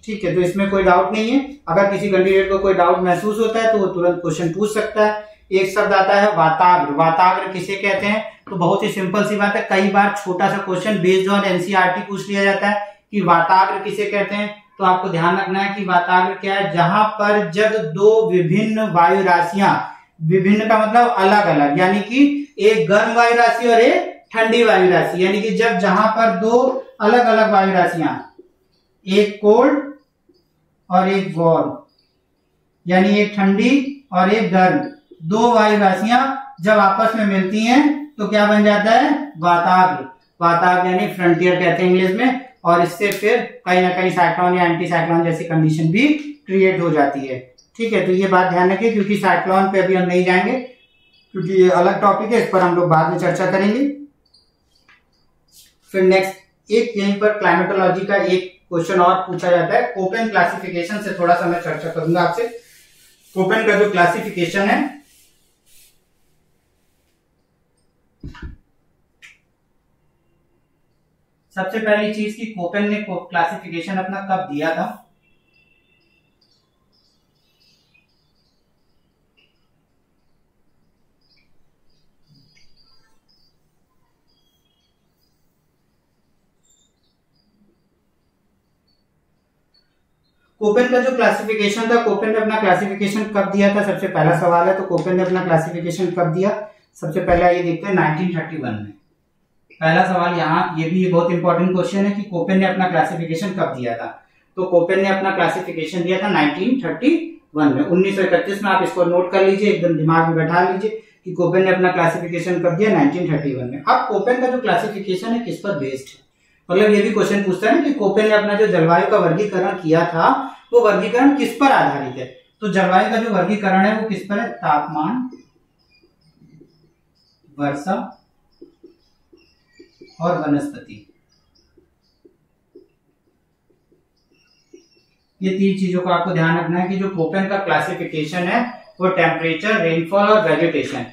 ठीक है, तो इसमें कोई डाउट नहीं है। अगर किसी कैंडिडेट को कोई डाउट महसूस होता है तो वो तुरंत क्वेश्चन पूछ सकता है। एक शब्द आता है वाताग्र। वाताग्र किसे कहते हैं? तो बहुत ही सिंपल सी बात है, कई बार छोटा सा क्वेश्चन बेस्ड ऑन एनसीईआरटी पूछ लिया जाता है कि वाताग्र किसे कहते हैं। तो आपको ध्यान रखना है कि वाताग्र क्या है? जहां पर जब दो विभिन्न वायु राशियां, विभिन्न का मतलब अलग अलग, यानी कि एक गर्म वायु राशि और एक ठंडी वायु राशि, यानी कि जब जहां पर दो अलग अलग वायु राशियां, एक कोल्ड और एक वार्म, यानी एक ठंडी और एक गर्म, दो वायु राशियां जब आपस में मिलती हैं तो क्या बन जाता है? वाताग्र। वाताग्र यानी फ्रंटियर कहते हैं इंग्लिश में। और इससे फिर कहीं ना कहीं साइक्लोन या एंटी साइक्लोन जैसी कंडीशन भी क्रिएट हो जाती है। ठीक है, तो ये बात ध्यान रखिए क्योंकि साइक्लोन पे अभी हम नहीं जाएंगे क्योंकि ये अलग टॉपिक है, इस पर हम लोग बाद में चर्चा करेंगे। फिर नेक्स्ट एक यहीं पर क्लाइमेटोलॉजी का एक क्वेश्चन और पूछा जाता है। कोपेन क्लासिफिकेशन से थोड़ा सा मैं चर्चा करूंगा आपसे। कोपेन का जो क्लासिफिकेशन है, सबसे पहली चीज की कोपेन ने क्लासिफिकेशन अपना कब दिया था? कोपेन का जो क्लासिफिकेशन था, कोपेन ने अपना क्लासिफिकेशन कब दिया था? सबसे पहला सवाल है, तो कोपेन ने अपना क्लासिफिकेशन कब दिया? सबसे पहले ये देखते हैं 1931 में। पहला सवाल यहाँ, ये भी बहुत इंपॉर्टेंट क्वेश्चन है कि कोपेन ने अपना क्लासिफिकेशन कब दिया था। तो कोपेन ने अपना क्लासिफिकेशन दिया था 1931 में। 1931 में आप इसको नोट कर लीजिए, एकदम दिमाग में बैठा लीजिए कि कोपेन ने अपना क्लासिफिकेशन कब दिया? 1931 में। अब कोपेन का जो क्लासिफिकेशन है किस पर बेस्ड है? मतलब ये भी क्वेश्चन पूछता है ना कि कोपेन ने अपना जो जलवायु का वर्गीकरण किया था वो वर्गीकरण किस पर आधारित है? तो जलवायु का जो वर्गीकरण है वो किस पर है? तापमान, वर्षा और वनस्पति। ये तीन चीजों को आपको ध्यान रखना है कि जो कोपेन का क्लासिफिकेशन है वो टेम्परेचर, रेनफॉल और वेजिटेशन,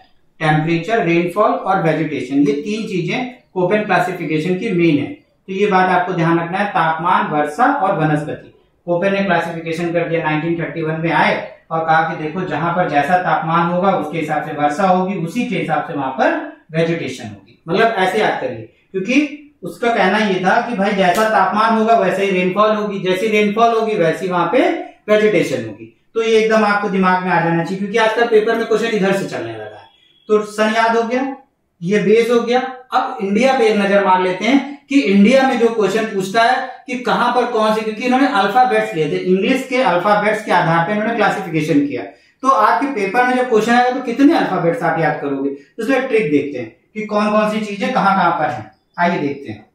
टेम्परेचर, रेनफॉल और वेजिटेशन, ये तीन चीजें कोपेन क्लासिफिकेशन की मेन है। तो ये बात आपको ध्यान रखना है, तापमान, वर्षा और वनस्पति। कोपेन ने क्लासिफिकेशन कर दिया 1931 में आए और कहा कि देखो जहां पर जैसा तापमान होगा उसके हिसाब से वर्षा होगी, उसी के हिसाब से वहां पर वेजिटेशन होगी। मतलब ऐसे याद करिए क्योंकि उसका कहना ये था कि भाई जैसा तापमान होगा वैसे ही रेनफॉल होगी, जैसी रेनफॉल होगी वैसी वहां पे वेजिटेशन होगी। तो ये एकदम आपको दिमाग में आ जाना चाहिए क्योंकि आजकल पेपर में क्वेश्चन इधर से चलने लगा है। तो सन याद हो गया, ये बेस हो गया। अब इंडिया पे एक नजर मार लेते हैं कि इंडिया में जो क्वेश्चन पूछता है कि कहां पर कौन से, क्योंकि इन्होंने अल्फाबेट्स लिए थे, इंग्लिश के अल्फाबेट्स के आधार पर इन्होंने क्लासिफिकेशन किया। तो आपके पेपर में जब क्वेश्चन आएगा तो कितने अल्फाबेट्स आप याद करोगे? तो इसमें ट्रिक देखते हैं कि कौन कौन सी चीजें कहां कहां पर है। आइए देखते हैं।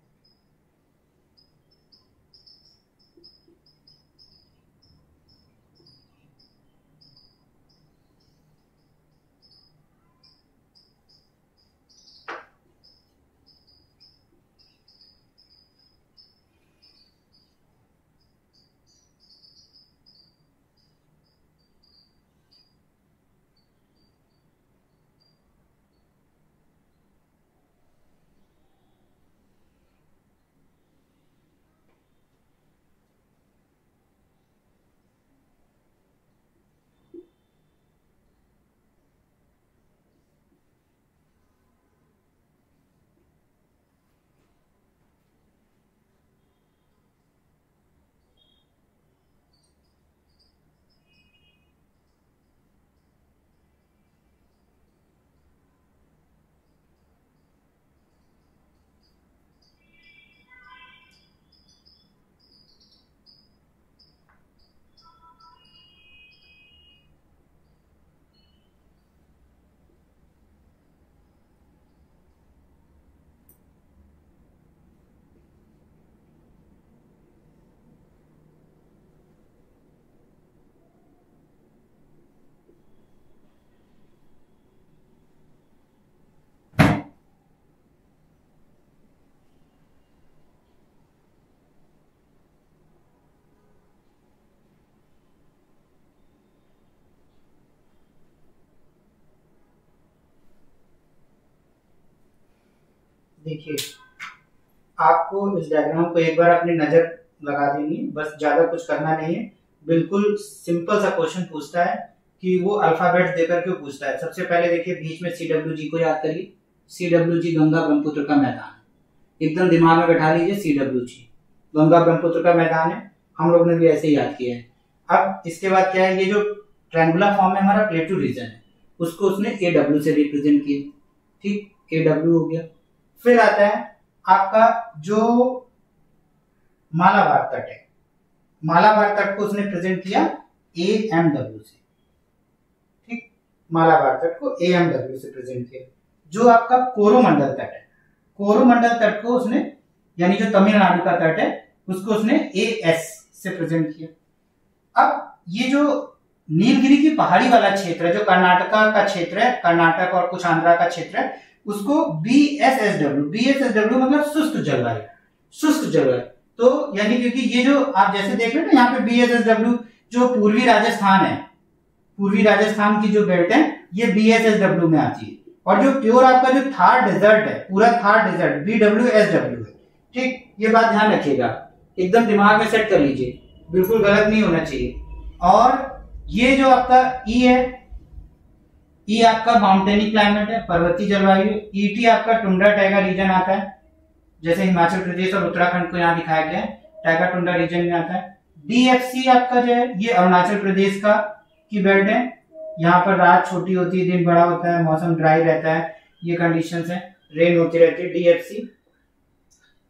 देखिए, आपको इस डायग्राम को एक बार अपनी नजर लगा देनी है, बस ज्यादा कुछ करना नहीं है। बिल्कुल सिंपल सा क्वेश्चन पूछता है कि वो अल्फाबेट देकर क्यों पूछता है। सबसे पहले देखिए बीच में CWG को याद करिए। CWG गंगा ब्रह्मपुत्र का मैदान, एकदम दिमाग में बैठा लीजिए। CWG गंगा ब्रह्मपुत्र का मैदान है, हम लोग ने भी ऐसे ही याद किया है। अब इसके बाद क्या है, ये जो ट्रायंगुलर फॉर्म में हमारा प्लेटू रीजन है उसको उसने AW से रिप्रेजेंट किया। ठीक, AW हो गया। फिर आता है आपका जो मालाबार तट है, मालाबार तट को उसने प्रेजेंट किया AMW से। ठीक, मालाबार तट को AMW से प्रेजेंट किया। जो आपका कोरोमंडल तट है, कोरोमंडल तट को उसने, यानी जो तमिलनाडु का तट है उसको उसने AS से प्रेजेंट किया। अब ये जो नीलगिरी की पहाड़ी वाला क्षेत्र है, जो कर्नाटका का क्षेत्र है, कर्नाटक और कुछ आंध्रा का क्षेत्र है, उसको BSSW मतलब शुष्क जलवायु, शुष्क जलवायु। तो यानी क्योंकि ये जो आप जैसे देख रहे हो ना यहाँ पे BSSW जो पूर्वी राजस्थान है, पूर्वी राजस्थान की जो बेल्ट है ये BSSW में आती है। और जो प्योर आपका जो थार डेजर्ट है, पूरा थार डेजर्ट BWSW है। ठीक, ये बात ध्यान रखिएगा, एकदम दिमाग में सेट कर लीजिए, बिल्कुल गलत नहीं होना चाहिए। और ये जो आपका E है, E आपका माउंटेनिक क्लाइमेट है, पर्वतीय जलवायु। ET आपका टुंड्रा टैगा रीजन आता है, जैसे हिमाचल प्रदेश और उत्तराखंड को यहाँ दिखाया गया है, टैगा टुंड्रा रीजन में आता है। DFC आपका जो है ये अरुणाचल प्रदेश का की बेल्ट है, यहाँ पर रात छोटी होती है, दिन बड़ा होता है, मौसम ड्राई रहता है, ये कंडीशंस है, रेन होती रहती है, DFC।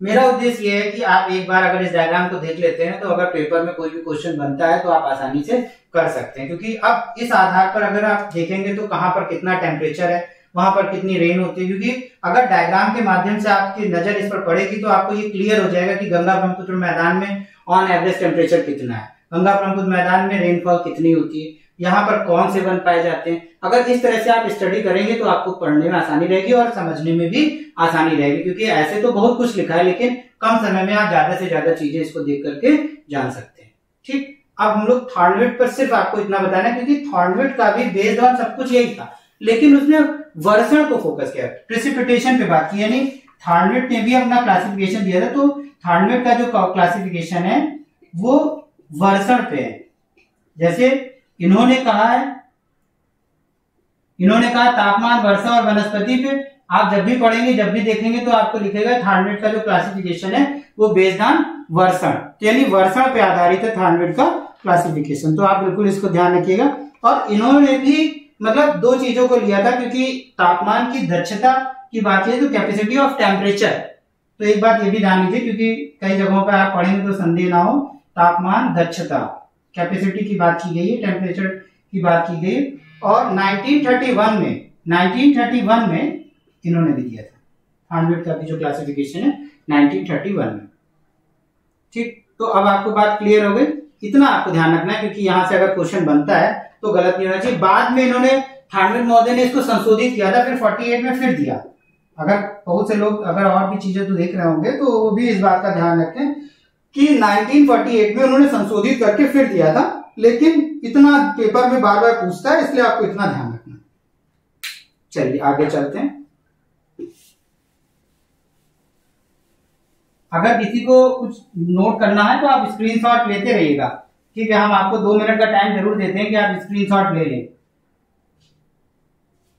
मेरा उद्देश्य ये है कि आप एक बार अगर इस डायग्राम को देख लेते हैं तो अगर पेपर में कोई भी क्वेश्चन बनता है तो आप आसानी से कर सकते हैं। क्योंकि अब इस आधार पर अगर आप देखेंगे तो कहाँ पर कितना टेम्परेचर है, वहां पर कितनी रेन होती है, क्योंकि अगर डायग्राम के माध्यम से आपकी नजर इस पर पड़ेगी तो आपको ये क्लियर हो जाएगा कि गंगा ब्रह्मपुत्र मैदान में ऑन एवरेज टेम्परेचर कितना है, गंगा ब्रह्मपुत्र मैदान में रेनफॉल कितनी होती है, यहाँ पर कौन से वन पाए जाते हैं। अगर इस तरह से आप स्टडी करेंगे तो आपको पढ़ने में आसानी रहेगी और समझने में भी आसानी रहेगी। क्योंकि ऐसे तो बहुत कुछ लिखा है लेकिन कम समय में आप ज्यादा से ज्यादा चीजें इसको देख करके जान सकते हैं। ठीक, अब हम लोग थॉर्नविट पर सिर्फ आपको इतना बताना है क्योंकि थॉर्नविट का भी बेस्ड ऑन सब कुछ यही था, लेकिन उसने वर्षण को फोकस किया, प्रेसिपिटेशन पे बात की। यानी थॉर्नविट ने भी अपना क्लासिफिकेशन दिया था, तो थॉर्नविट का जो क्लासिफिकेशन है वो वर्षण पे है। जैसे इन्होंने कहा तापमान, वर्षा और वनस्पति पे। आप जब भी पढ़ेंगे, जब भी देखेंगे तो आपको लिखेगा थॉर्नविट का जो क्लासिफिकेशन है वो बेस्ड ऑन वर्षण, यानी वर्षण पे आधारित है थॉर्नविट का क्लासिफिकेशन। तो आप बिल्कुल इसको ध्यान रखिएगा। और इन्होंने भी मतलब दो चीजों को लिया था, क्योंकि तापमान की दक्षता की बात है तो कैपेसिटी ऑफ टेम्परेचर। तो एक बात ये भी ध्यान लीजिए क्योंकि कई जगहों पर आप पढ़ेंगे तो संदेह ना हो, तापमान, दक्षता, कैपेसिटी की बात की गई है, टेम्परेचर की बात की गई। और 1931 में इन्होंने भी दिया था थॉर्नविट का भी जो क्लासिफिकेशन है 1931 में। ठीक, तो अब आपको बात क्लियर हो गई। इतना आपको ध्यान रखना है क्योंकि यहां से अगर क्वेश्चन बनता है तो गलत नहीं होना चाहिए। बाद में इन्होंने थॉर्नविट महोदय ने इसको संशोधित किया था, फिर 48 में फिर दिया। अगर बहुत से लोग अगर और भी चीजें तो देख रहे होंगे तो वो भी इस बात का ध्यान रखें कि 1948 में उन्होंने संशोधित करके फिर दिया था, लेकिन इतना पेपर में बार बार पूछता है इसलिए आपको इतना ध्यान रखना। चलिए आगे चलते हैं। अगर किसी को कुछ नोट करना है तो आप स्क्रीनशॉट लेते रहिएगा। ठीक है, हम आपको 2 मिनट का टाइम जरूर देते हैं कि आप स्क्रीनशॉट ले लें।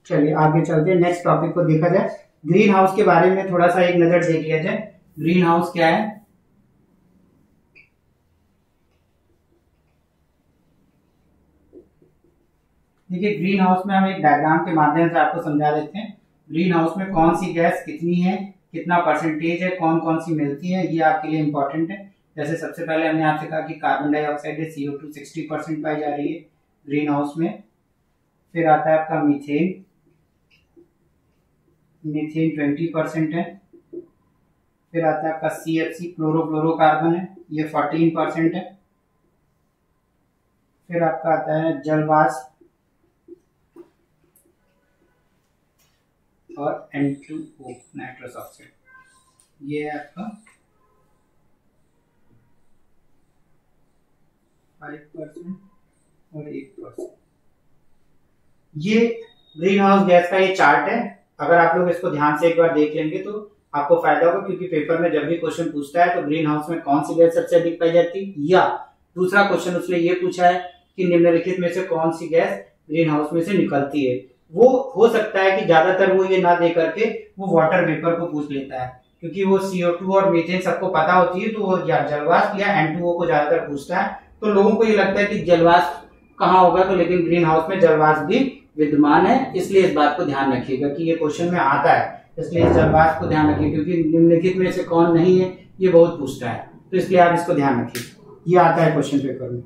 चलिए आगे चलते हैं, नेक्स्ट टॉपिक को देखा जाए। ग्रीन हाउस के बारे में थोड़ा सा एक नजर देख लिया जाए। ग्रीन हाउस क्या है? देखिए, ग्रीन हाउस में हम एक डायग्राम के माध्यम से आपको समझा देते हैं। ग्रीन हाउस में कौन सी गैस कितनी है, कितना परसेंटेज है, कौन कौन सी मिलती है, ये आपके लिए इंपॉर्टेंट है। जैसे सबसे पहले हमने आपसे कहा कि कार्बन डाइऑक्साइड है, CO2 60% पाई जा रही है ग्रीन हाउस में। फिर आता है आपका मीथेन, मीथेन 20% है। फिर आता है आपका CFC, क्लोरोफ्लोरोकार्बन है, ये 14% है। फिर आपका आता है जलवाष्प और N2O, नाइट्रस ऑक्साइड, ये है आपका 5% और 1%। ये ग्रीन हाउस गैस का ये चार्ट है। अगर आप लोग इसको ध्यान से एक बार देख लेंगे तो आपको फायदा होगा, क्योंकि पेपर में जब भी क्वेश्चन पूछता है तो ग्रीन हाउस में कौन सी गैस सबसे अधिक पाई जाती है, या दूसरा क्वेश्चन उसने ये पूछा है कि निम्नलिखित में से कौन सी गैस ग्रीन हाउस में से निकलती है। वो हो सकता है कि ज्यादातर वो ये ना दे करके वो वाटर वेपर को पूछ लेता है, क्योंकि वो CO2 और मीथेन सबको पता होती है, तो वो या जलवाष्प या N2O को ज्यादातर पूछता है। तो लोगों को ये लगता है कि जलवाष्प कहाँ होगा, तो लेकिन ग्रीन हाउस में जलवाष्प भी विद्यमान है, इसलिए इस बात को ध्यान रखिएगा कि ये क्वेश्चन में आता है, इसलिए इस जलवाष्प को ध्यान रखिए, क्योंकि निम्नलिखित में से कौन नहीं है ये बहुत पूछता है, तो इसलिए आप इसको ध्यान रखिए, ये आता है क्वेश्चन पेपर में।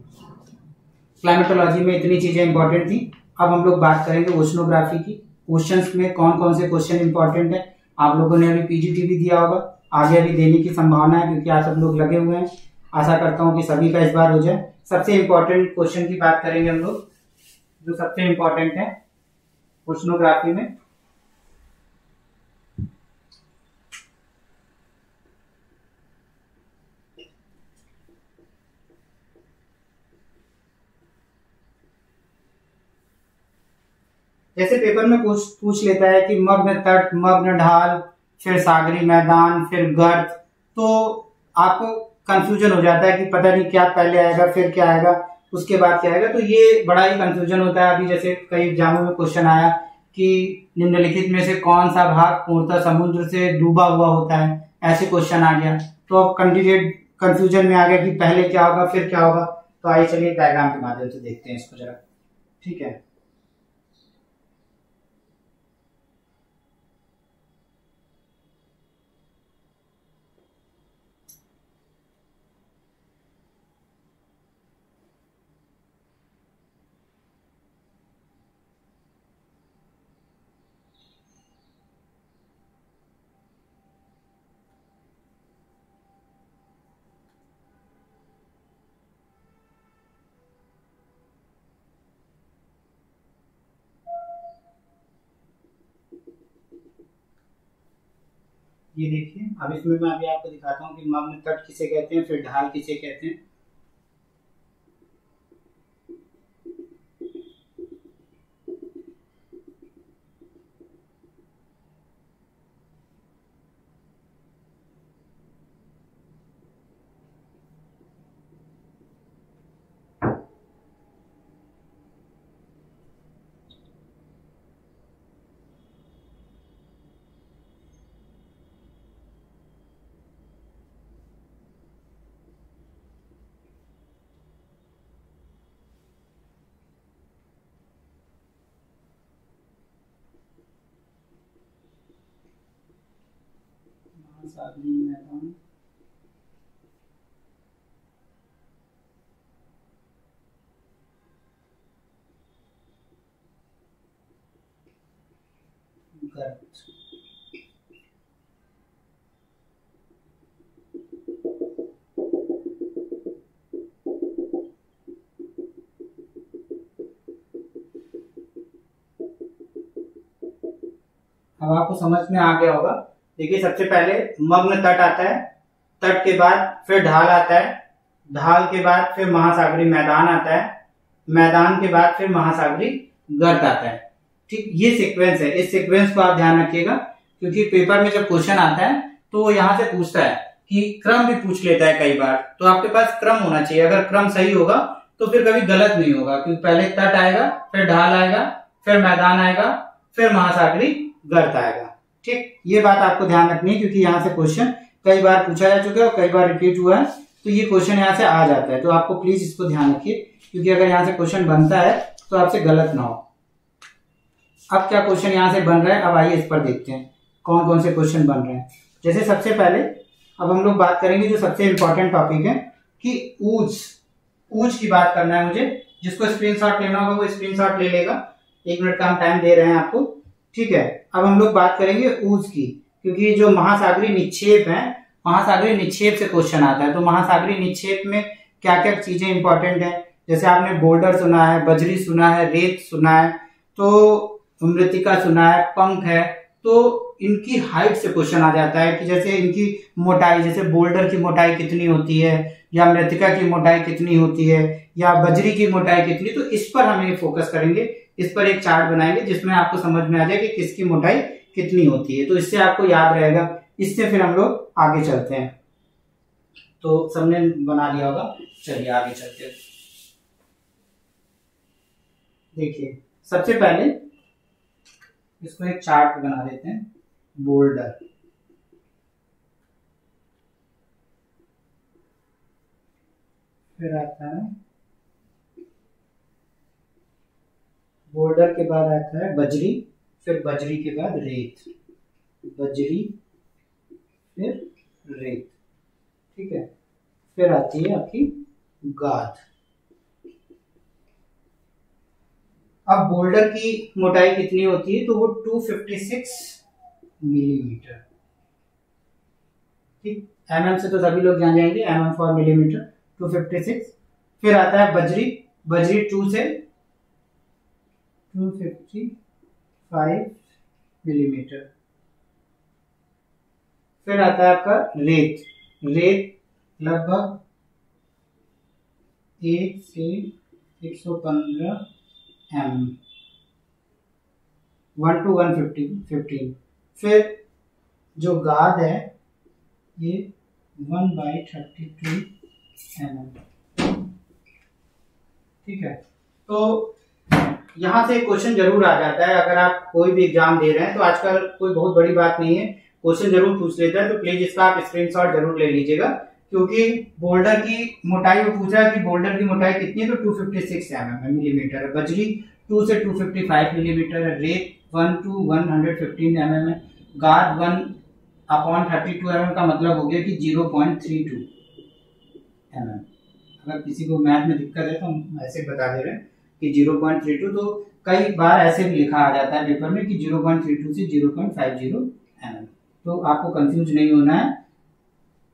क्लाइमेटोलॉजी में इतनी चीजें इंपॉर्टेंट थी। अब हम लोग बात करेंगे ओशनोग्राफी की। क्वेश्चंस में कौन कौन से क्वेश्चन इंपॉर्टेंट है, आप लोगों ने अभी PGT भी दिया होगा, आगे अभी देने की संभावना है, क्योंकि आप सब लोग लगे हुए हैं। आशा करता हूं कि सभी का इस बार हो जाए। सबसे इंपॉर्टेंट क्वेश्चन की बात करेंगे हम लोग, जो सबसे इंपॉर्टेंट है ओशनोग्राफी में। जैसे पेपर में पूछ लेता है कि मग्न तट, मग्न ढाल, फिर सागरी मैदान, फिर गर्त, तो आपको कंफ्यूजन हो जाता है कि पता नहीं क्या पहले आएगा, फिर क्या आएगा, उसके बाद क्या आएगा, तो ये बड़ा ही कंफ्यूजन होता है। अभी जैसे कई एग्जामों में क्वेश्चन आया कि निम्नलिखित में से कौन सा भाग पूर्णतः समुद्र से डूबा हुआ होता है, ऐसे क्वेश्चन आ गया, तो अब कैंडिडेट कंफ्यूजन में आ गया कि पहले क्या होगा फिर क्या होगा। तो आइए चलिए डायग्राम के माध्यम से देखते हैं इसको जरा, ठीक है। ये देखिए, अब इसमें मैं अभी आपको दिखाता हूँ कि मग्न तट किसे कहते हैं, फिर ढाल किसे कहते हैं। सागरी मैदान, गर्त। अब आपको समझ में आ गया होगा। देखिए, सबसे पहले मग्न तट आता है, तट के बाद फिर ढाल आता है, ढाल के बाद फिर महासागरी मैदान आता है, मैदान के बाद फिर महासागरी गर्त आता है। ठीक, ये सीक्वेंस है। इस सीक्वेंस को आप ध्यान रखिएगा, क्योंकि पेपर में जब क्वेश्चन आता है तो वो यहाँ से पूछता है कि क्रम भी पूछ लेता है कई बार, तो आपके पास क्रम होना चाहिए। अगर क्रम सही होगा तो फिर कभी गलत नहीं होगा, क्योंकि पहले तट आएगा, फिर ढाल आएगा, फिर मैदान आएगा, फिर महासागरी गर्त आएगा। ठीक, ये बात आपको ध्यान रखनी है, क्योंकि यहाँ से क्वेश्चन कई बार पूछा जा चुका है और कई बार रिपीट हुआ है, तो ये क्वेश्चन यहाँ से आ जाता है। तो आपको प्लीज इसको ध्यान रखिए, क्योंकि अगर यहाँ से क्वेश्चन बनता है तो आपसे गलत ना हो। अब क्या क्वेश्चन यहाँ से बन रहा है, अब आइए इस पर देखते हैं कौन कौन से क्वेश्चन बन रहे हैं। जैसे सबसे पहले अब हम लोग बात करेंगे जो सबसे इंपॉर्टेंट टॉपिक है कि ऊज की बात करना है मुझे। जिसको स्क्रीनशॉट लेना होगा वो स्क्रीनशॉट ले लेगा, 1 मिनट का हम टाइम दे रहे हैं आपको, ठीक है। अब हम लोग बात करेंगे ऊज की, क्योंकि जो महासागरीय निक्षेप है, महासागरीय निक्षेप से क्वेश्चन आता है। तो महासागरीय निक्षेप में क्या क्या चीजें इंपॉर्टेंट है, जैसे आपने बोल्डर सुना है, बजरी सुना है, रेत सुना है, तो मृत्तिका सुना है, पंख है, तो इनकी हाइट से क्वेश्चन आ जाता है कि जैसे इनकी मोटाई, जैसे बोल्डर की मोटाई कितनी होती है, या मृत्तिका की मोटाई कितनी होती है, या बजरी की मोटाई कितनी, तो इस पर हम फोकस करेंगे। इस पर एक चार्ट बनाएंगे जिसमें आपको समझ में आ जाए कि किसकी मोटाई कितनी होती है। तो इससे आपको याद रहेगा इससे फिर हम लोग आगे चलते हैं। तो सबने बना लिया होगा, चलिए आगे चलते हैं। देखिए सबसे पहले इसको एक चार्ट बना देते हैं, बोल्डर। फिर आता है बोल्डर के बाद आता है बजरी, फिर बजरी के बाद रेत, बजरी फिर रेत, ठीक है। फिर आती है आपकी गाद। अब बोल्डर की मोटाई कितनी होती है, तो वो 256 मिलीमीटर, ठीक। एमएम से तो सभी लोग जान जाएंगे, एमएम फॉर मिलीमीटर, 256। फिर आता है बजरी, बजरी 2 से 255 मिलीमीटर। फिर आता है आपका रेत, रेत लगभग 1 से 115 एम, 1 to 115। फिर जो गाद है ये 1/32 mm, ठीक है। तो यहां से क्वेश्चन जरूर आ जाता है, अगर आप कोई भी एग्जाम दे रहे हैं तो आजकल कोई बहुत बड़ी बात नहीं है, क्वेश्चन जरूर पूछ लेता है। तो प्लीज इसका आप स्क्रीनशॉट जरूर ले लीजिएगा, क्योंकि बोल्डर की मोटाई वो पूछ रहा है कि बोल्डर की मोटाई कितनी है, तो 256 मिलीमीटर है। बजरी 2 से 255 मिलीमीटर है। रेत 1 to 115 mm है। गाद 1/32 mm का मतलब हो गया कि 0.32 mm। अगर किसी को मैथ में दिक्कत है तो हम ऐसे बता दे रहे हैं कि 0.32, तो कई बार ऐसे भी लिखा आ जाता है पेपर में कि 0.32 से 0.50 mm। तो आपको कंफ्यूज नहीं होना है,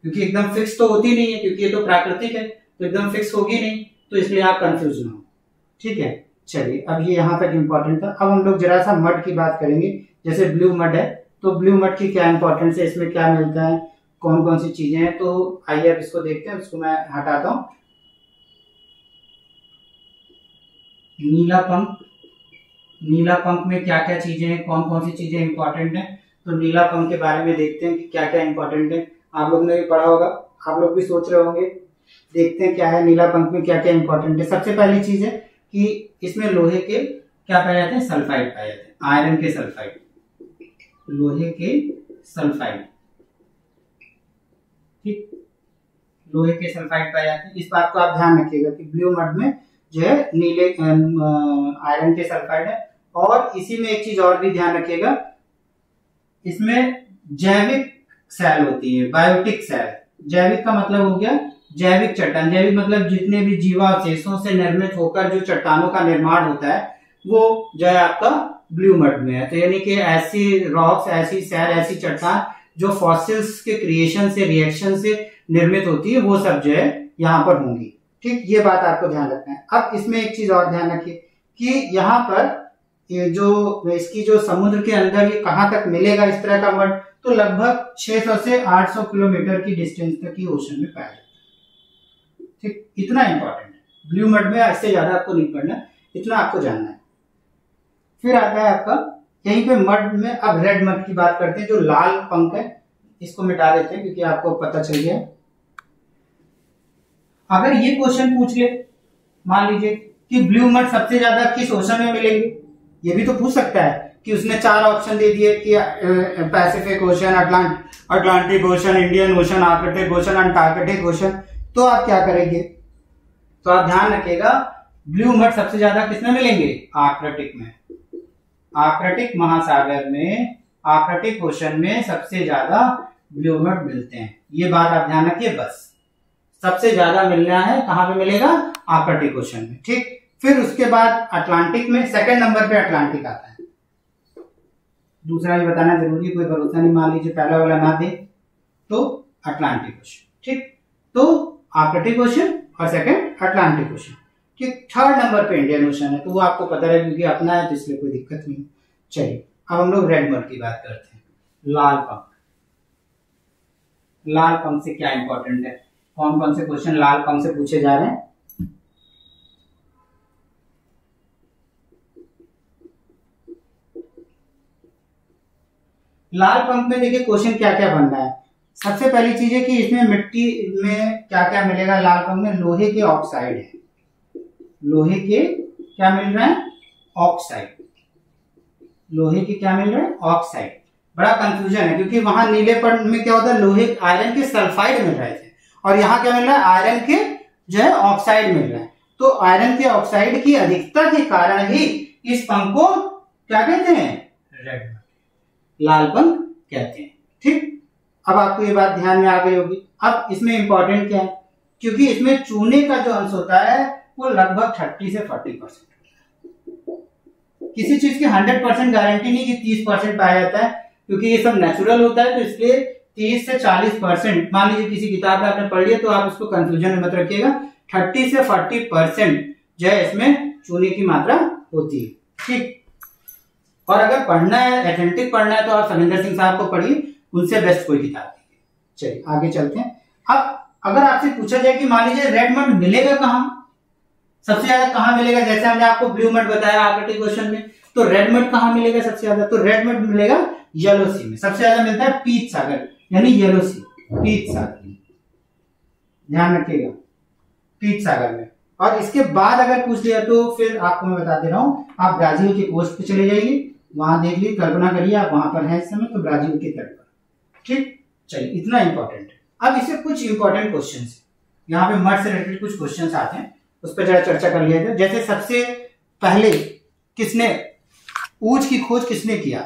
क्योंकि एकदम फिक्स तो होती नहीं है, क्योंकि ये तो प्राकृतिक है, तो एकदम फिक्स होगी नहीं, तो इसलिए आप कंफ्यूज ना हो, ठीक है। चलिए अब ये यहाँ तक इम्पोर्टेंट था। अब हम लोग जरा सा मड की बात करेंगे। जैसे ब्लू मड है, तो ब्लू मड की क्या इंपॉर्टेंस है, इसमें क्या मिलता है, कौन कौन सी चीजें हैं, तो आइए अब इसको देखते हैं। उसको मैं हटाता हूं। नीला पंख, नीला पंख में क्या क्या चीजें हैं, कौन कौन सी चीजें इंपॉर्टेंट हैं, तो नीला पंख के बारे में देखते हैं कि क्या क्या इंपॉर्टेंट है। आप लोग ने भी पढ़ा होगा, आप लोग भी सोच रहे होंगे, देखते हैं क्या है नीला पंख में क्या क्या इंपॉर्टेंट है। सबसे पहली चीज है कि इसमें लोहे के क्या पाए जाते हैं, सल्फाइड पाए जाते हैं, आयरन के सल्फाइड, लोहे के सल्फाइड, ठीक, लोहे के सल्फाइड पाए जाते हैं। इस बात को आप ध्यान रखिएगा कि ब्लू मड में जो है नीले आयरन के सल्फाइड है। और इसी में एक चीज और भी ध्यान रखिएगा, इसमें जैविक सेल होती है, बायोटिक सेल। जैविक का मतलब हो गया जैविक चट्टान, जैविक मतलब जितने भी जीवावशेषों से निर्मित होकर जो चट्टानों का निर्माण होता है, वो जो है आपका ब्लू मड में है। तो यानी कि ऐसी रॉक्स, ऐसी सेल, ऐसी चट्टान जो फॉसिल्स के क्रिएशन से, रिएक्शन से निर्मित होती है, वो सब जो है यहाँ पर होंगी, ठीक। ये बात आपको ध्यान रखना है। अब इसमें एक चीज और ध्यान रखिए कि यहाँ पर ये जो इसकी जो समुद्र के अंदर ये कहाँ तक मिलेगा इस तरह का मड, तो लगभग 600 से 800 किलोमीटर की डिस्टेंस तक ही ओशन में पाया जाता है, ठीक। इतना इंपॉर्टेंट है ब्लू मड में, इससे ज्यादा आपको नहीं पढ़ना, इतना आपको जानना है। फिर आता है आपका यहीं पे मड में, अब रेड मड की बात करते हैं। जो लाल पंख है इसको मिटा देते हैं, क्योंकि आपको पता चल गया। अगर ये क्वेश्चन पूछ ले, मान लीजिए कि ब्लू मड सबसे ज्यादा किस ओशन में मिलेंगे, ये भी तो पूछ सकता है कि उसने 4 ऑप्शन दे दिए कि Pacific ocean, Atlantic ocean, Indian ocean, Arctic ocean, Antarctic ocean. तो आप क्या करेंगे, तो आप ध्यान रखिएगा ब्लू मड सबसे ज्यादा किसमें मिलेंगे, आर्कटिक में, आर्कटिक महासागर में, आर्कटिक ओशन में सबसे ज्यादा ब्लू मड मिलते हैं। ये बात आप ध्यान रखिए, बस सबसे ज्यादा मिलना है कहां पे मिलेगा, आर्कटिक ओशन में, ठीक। फिर उसके बाद अटलांटिक में, सेकंड नंबर पे अटलांटिक आता है। दूसरा भी बताना जरूरी, कोई भरोसा नहीं, मान लीजिए पहला वाला ना दे तो अटलांटिक ओशन, ठीक। तो आर्कटिक ओशन और सेकंड अटलांटिक ओशन, ठीक। थर्ड नंबर पे इंडियन ओशन है, तो वो आपको पता है क्योंकि अपना है, तो इसलिए कोई दिक्कत नहीं। चलिए अब हम लोग रेड मड की बात करते हैं। लाल पंख, लाल पंख से क्या इंपॉर्टेंट है, कौन कौन से क्वेश्चन लाल पंख से पूछे जा रहे हैं। लाल पंख में देखिए क्वेश्चन क्या क्या बनना है। सबसे पहली चीज है कि इसमें मिट्टी में क्या क्या मिलेगा। लाल पंख में लोहे के ऑक्साइड है, लोहे के क्या मिल रहा है, ऑक्साइड, लोहे के क्या मिल रहा है, ऑक्साइड। बड़ा कंफ्यूजन है क्योंकि वहां नीले पंख में क्या होता है, लोहे आयरन के सल्फाइड मिल रहे थे और यहाँ क्या मिल रहा है, आयरन के जो है ऑक्साइड मिल रहा है। तो आयरन के ऑक्साइड की अधिकता के कारण ही इस पंख को क्या कहते हैं, रेड मड, लाल पंख कहते हैं। ठीक, अब आपको ये बात ध्यान में आ गई होगी। अब इसमें इंपॉर्टेंट क्या है, क्योंकि इसमें चूने का जो अंश होता है वो लगभग 30 से 40%। किसी चीज की 100% गारंटी नहीं कि 30% पाया जाता है, क्योंकि ये सब नेचुरल होता है, तो इसलिए 30 से 40%। मान लीजिए किसी किताब में आपने पढ़ लिया तो आप उसको कंफ्यूजन में मत रखिएगा। 30 से 40% जो है इसमें चूने की मात्रा होती है। ठीक, और अगर पढ़ना है, एथेंटिक पढ़ना है, तो आप सविंदर सिंह साहब को पढ़िए, उनसे बेस्ट कोई किताब नहीं। चलिए आगे चलते हैं। अब अगर आपसे पूछा जाए कि मान लीजिए रेड मड मिलेगा कहाँ, सबसे ज्यादा कहाँ मिलेगा, जैसे हमने आपको ब्लू मड बताया आगे क्वेश्चन में, तो रेड मड कहाँ मिलेगा सबसे ज्यादा, तो रेड मड मिलेगा येलो सी में। सबसे ज्यादा मिलता है पीत सागर, यानी येलो सी, पीत सागर, ध्यान रखिएगा, पीत सागर में। और इसके बाद अगर पूछ लिया तो फिर आपको मैं बता दे रहा हूं, आप ब्राजील के कोस्ट पे चले जाइए, वहां देख लीजिए, कल्पना करिए आप वहां पर हैं इस समय, तो ब्राजील के तट पर। ठीक, चलिए इतना इंपॉर्टेंट है। अब इससे कुछ इंपॉर्टेंट क्वेश्चन, यहाँ पे मड से रिलेटेड कुछ क्वेश्चन आते हैं, उस पर जरा चर्चा कर लिया जाए। जैसे सबसे पहले किसने ऊज की खोज किसने किया,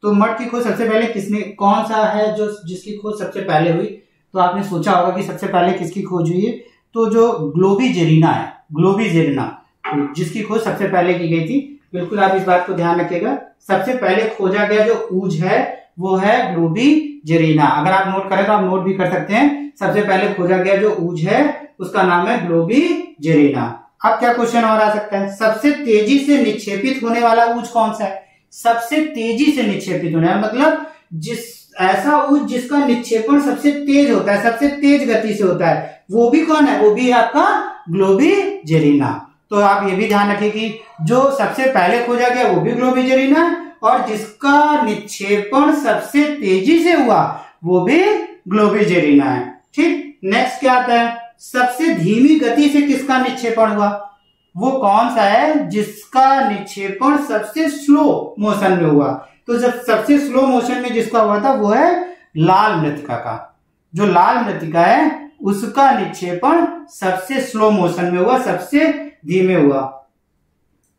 तो मड की खोज सबसे पहले किसने, कौन सा है जो जिसकी खोज सबसे पहले हुई, तो आपने सोचा होगा कि सबसे पहले किसकी खोज हुई है, तो जो ग्लोबिजेरिना है, ग्लोबिजेरिना, जिसकी खोज सबसे पहले की गई थी। बिल्कुल आप इस बात को ध्यान रखिएगा, सबसे पहले खोजा गया जो ऊज है वो है ग्लोबिजेरिना। अगर आप नोट करें तो आप नोट भी कर सकते हैं, सबसे पहले खोजा गया जो ऊज है उसका नाम है ग्लोबिजेरिना। अब क्या क्वेश्चन और आ सकता है, सबसे तेजी से निक्षेपित होने वाला ऊज कौन सा है, सबसे तेजी से निक्षेपित होने वाला मतलब जिस ऐसा ऊज जिसका निक्षेपण सबसे तेज होता है, सबसे तेज गति से होता है, वो भी कौन है, वो भी आपका ग्लोबिजेरिना। तो आप ये भी ध्यान रखिए कि जो सबसे पहले खोजा गया वो भी ग्लोबिजेरिना है, और जिसका निक्षेपण सबसे तेजी से हुआ वो भी ग्लोबिजेरिना है। ठीक, नेक्स्ट क्या आता है, सबसे धीमी गति से किसका निक्षेपण हुआ, वो कौन सा है जिसका निक्षेपण सबसे स्लो मोशन में हुआ, तो जब सबसे स्लो मोशन में जिसका हुआ था वो है लाल मृत्तिका का। जो लाल मृत्तिका है उसका निक्षेपण सबसे स्लो मोशन में हुआ, सबसे धीमे हुआ।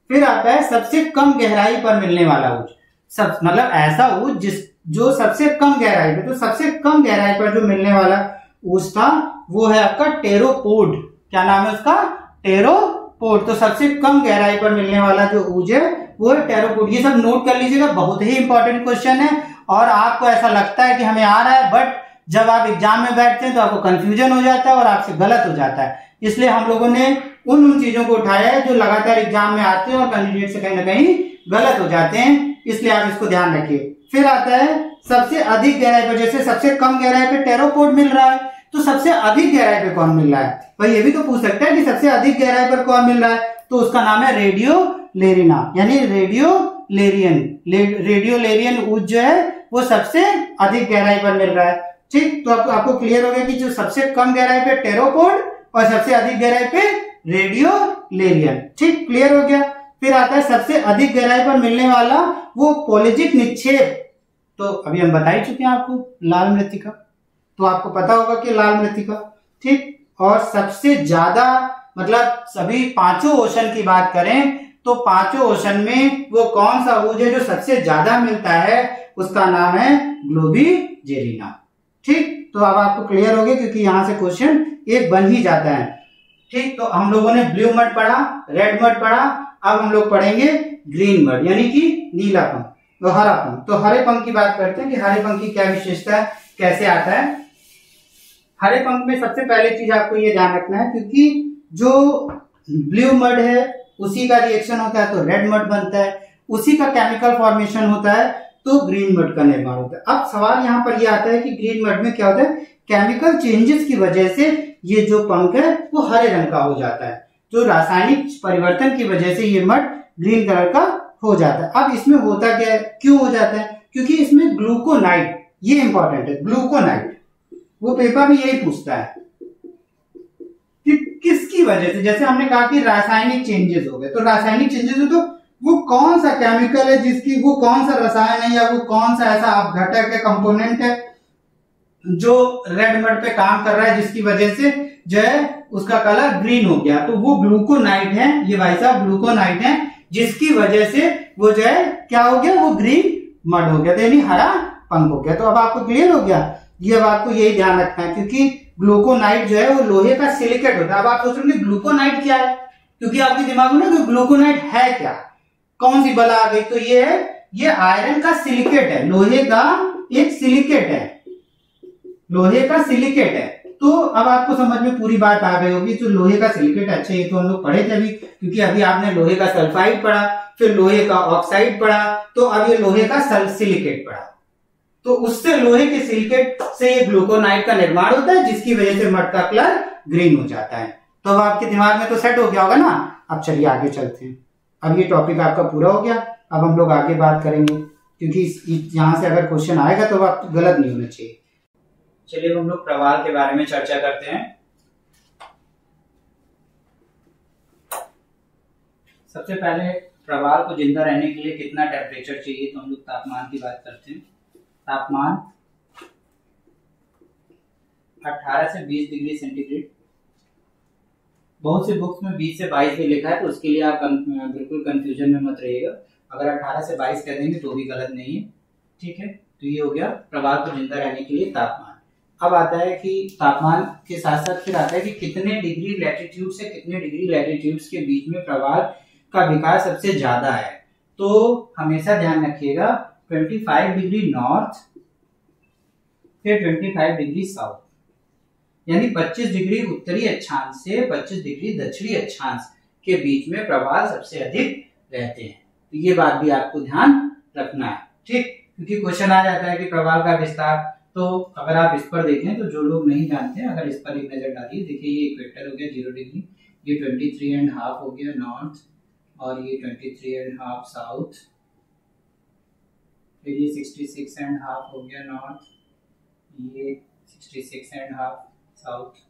फिर आता है सबसे कम गहराई पर मिलने वाला ऊज, सब मतलब ऐसा ऊज जो सबसे कम गहराई पे, तो सबसे कम गहराई पर जो मिलने वाला ऊज था वो है आपका टेरोपोड। क्या नाम है उसका, टेरोपोड। तो सबसे कम गहराई पर मिलने वाला जो ऊज है वो है टेरोपोड। ये सब नोट कर लीजिएगा, बहुत ही इंपॉर्टेंट क्वेश्चन है, और आपको ऐसा लगता है कि हमें आ रहा है, बट जब आप एग्जाम में बैठते हैं तो आपको कंफ्यूजन हो जाता है और आपसे गलत हो जाता है। इसलिए हम लोगों ने उन चीजों को उठाया है जो लगातार एग्जाम में आते हैं और कैंडिडेट से कहीं ना कहीं गलत हो जाते हैं, इसलिए आप इसको ध्यान रखिए। फिर आता है सबसे अधिक गहराई पर, जैसे सबसे कम गहराई पे टेरोपोड मिल रहा है, तो सबसे अधिक गहराई पे कौन मिल रहा है, भाई ये भी तो पूछ सकता है कि सबसे अधिक गहराई पर कौन मिल रहा है, तो उसका नाम है रेडियोलेरिना, यानी रेडियोलेरियन। रेडियोलेरियन ऊज जो है वो सबसे अधिक गहराई पर मिल रहा है। ठीक, तो आपको क्लियर हो गया कि जो सबसे कम गहराई पे टेरोपोड और सबसे अधिक गहराई पे रेडियोलेरियन। ठीक, क्लियर हो गया। फिर आता है सबसे अधिक गहराई पर मिलने वाला वो पोलिजिक निक्षेप, तो अभी हम बता ही चुके हैं आपको, लाल मृत्तिका, तो आपको पता होगा कि लाल मृत्तिका। ठीक, और सबसे ज्यादा मतलब सभी पांचों ओशन की बात करें तो पांचों ओशन में वो कौन सा ऊज है जो सबसे ज्यादा मिलता है, उसका नाम है ग्लोबिजेरिना। ठीक, तो अब आपको क्लियर हो गया क्योंकि यहां से क्वेश्चन एक बन ही जाता है। ठीक, तो हम लोगों ने ब्लू मड पढ़ा, रेड मड पढ़ा, अब हम लोग पढ़ेंगे ग्रीन मड यानी कि नीला पंख, तो हरा पंख। तो हरे पंख की बात करते हैं कि हरे पंख की क्या विशेषता है, कैसे आता है। हरे पंख में सबसे पहले चीज आपको ये ध्यान रखना है, क्योंकि जो ब्लू मड है उसी का रिएक्शन होता है तो रेड मड बनता है, उसी का केमिकल फॉर्मेशन होता है तो ग्रीन मड का निर्माण होता है। अब सवाल यहाँ पर यह आता है कि ग्रीन मड में क्या होता है, केमिकल चेंजेस की वजह से ये जो पंख है वो हरे रंग का हो जाता है, जो रासायनिक परिवर्तन की वजह से ये मड ग्रीन कलर का हो जाता है। अब इसमें होता क्या है, क्यों हो जाता है, क्योंकि इसमें ग्लूकोनाइट, ये इंपॉर्टेंट है, ग्लूकोनाइट, वो पेपर में यही पूछता है कि किसकी वजह से, जैसे हमने कहा कि रासायनिक चेंजेस हो गए, तो रासायनिक चेंजेस हो तो वो कौन सा केमिकल है जिसकी, वो कौन सा रसायन है या वो कौन सा ऐसा अपघटक है, कंपोनेंट है जो रेड मड पे काम कर रहा है जिसकी वजह से जो है उसका कलर ग्रीन हो गया, तो वो ग्लूकोनाइट है, ये भाई साहब ग्लूकोनाइट है, जिसकी वजह से वो जो है क्या हो गया, वो ग्रीन मड हो गया, तो यानी हरा पंख हो गया। तो अब आपको क्लियर हो गया, ये अब आपको यही ध्यान रखना है, क्योंकि ग्लूकोनाइट जो है वो लोहे का सिलिकेट होता है। अब आप सोच रहे हैं ग्लूकोनाइट क्या है, क्योंकि आपके दिमाग में ना ग्लूकोनाइट है क्या, कौन सी बला आ गई, तो ये है, ये आयरन का सिलिकेट है, लोहे का एक सिलिकेट है, लोहे का सिलिकेट है। तो अब आपको समझ में पूरी बात आ गई होगी, जो लोहे का सिलिकेट, अच्छा ये तो हम लोग पढ़े थे अभी, क्योंकि अभी आपने लोहे का सल्फाइड पढ़ा, फिर लोहे का ऑक्साइड पढ़ा, तो अब ये लोहे का सिलिकेट पढ़ा, तो उससे लोहे के सिलिकेट से ये ग्लूकोनाइट का निर्माण होता है, जिसकी वजह से मड का कलर ग्रीन हो जाता है। तो अब आपके दिमाग में तो सेट हो गया होगा ना। अब चलिए आगे चलते हैं, अब ये टॉपिक आपका पूरा हो गया, अब हम लोग आगे बात करेंगे, क्योंकि यहां से अगर क्वेश्चन आएगा तो आप गलत नहीं होना चाहिए। चलिए हम लोग प्रवाल के बारे में चर्चा करते हैं। सबसे पहले प्रवाल को जिंदा रहने के लिए कितना टेम्परेचर चाहिए, तो हम लोग तापमान की बात करते हैं। तापमान 18 से 20 डिग्री सेंटीग्रेड, बहुत से बुक्स में 20 से 22 भी लिखा है, तो उसके लिए आप बिल्कुल कंफ्यूजन में मत रहिएगा, अगर 18 से 22 कह देंगे तो भी गलत नहीं है, ठीक है। तो ये हो गया प्रवाल को जिंदा रहने के लिए तापमान। अब आता है कि तापमान के साथ साथ फिर आता है कि कितने डिग्री लैटिट्यूड से कितने डिग्री लैटिट्यूड के बीच में प्रवाल का विकास सबसे ज्यादा है। तो हमेशा ध्यान रखिएगा 25 डिग्री नॉर्थ फिर 25 डिग्री साउथ, यानी 25 डिग्री उत्तरी अक्षांश से 25 डिग्री दक्षिणी अक्षांश के बीच में प्रवाल सबसे अधिक रहते हैं। तो ये बात भी आपको ध्यान रखना है, ठीक, क्योंकि क्वेश्चन आ जाता है कि प्रवाल का विस्तार। तो अगर आप इस पर देखें, तो जो लोग नहीं जानते हैं अगर इस पर एक नजर डालिए, देखिए ये इक्वेटर हो गया 0 डिग्री, ये 23.5 हो गया नॉर्थ, और ये 23.5 साउथ, फिर ये 66.5 हो गया नॉर्थ, ये 66.5 साउथ।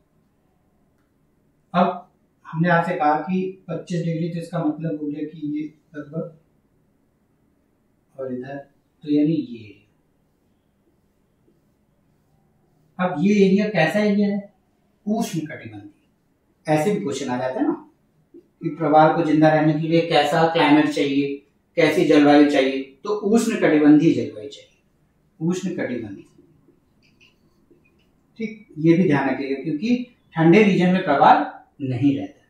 अब हमने आपसे कहा कि 25 डिग्री, तो इसका मतलब हो गया कि ये लगभग, और इधर तो यानी ये। अब ये एरिया कैसा एरिया है, उष्ण कटिबंधीय। ऐसे भी क्वेश्चन आ जाता है ना कि प्रवाल को जिंदा रहने के लिए कैसा क्लाइमेट चाहिए, कैसी जलवायु चाहिए, तो उष्ण कटिबंधीय जलवायु चाहिए, उष्ण कटिबंधीय, ठीक। ये भी ध्यान रखिएगा क्योंकि ठंडे रीजन में प्रवाल नहीं रहता,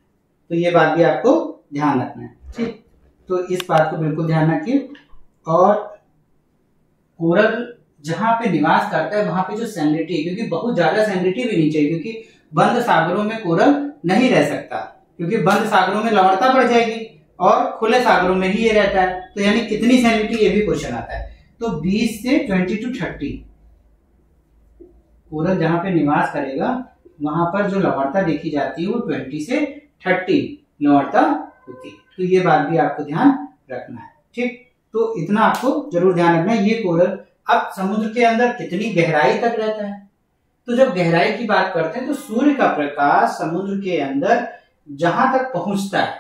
तो ये बात भी आपको ध्यान रखना है, ठीक। तो इस बात को बिल्कुल ध्यान रखिए। और कोरल जहां पे निवास करता है वहां पे जो सैलिनिटी, क्योंकि बहुत ज्यादा सैलिनिटी भी नहीं चाहिए, क्योंकि बंद सागरों में कोरल नहीं रह सकता, क्योंकि बंद सागरों में लवणता बढ़ जाएगी और खुले सागरों में ही ये रहता है। तो यानी कितनी सैलिनिटी, ये भी क्वेश्चन आता है। तो 20 से 20 to 30 कोरल जहां पे निवास करेगा वहां पर जो लवणता देखी जाती है वो 20 से 30 लवणता होती है। तो ये बात भी आपको ध्यान रखना है, ठीक। तो इतना आपको जरूर ध्यान रखना है। ये कोरल अब समुद्र के अंदर कितनी गहराई तक रहता है, तो जब गहराई की बात करते हैं तो सूर्य का प्रकाश समुद्र के अंदर जहां तक पहुंचता है,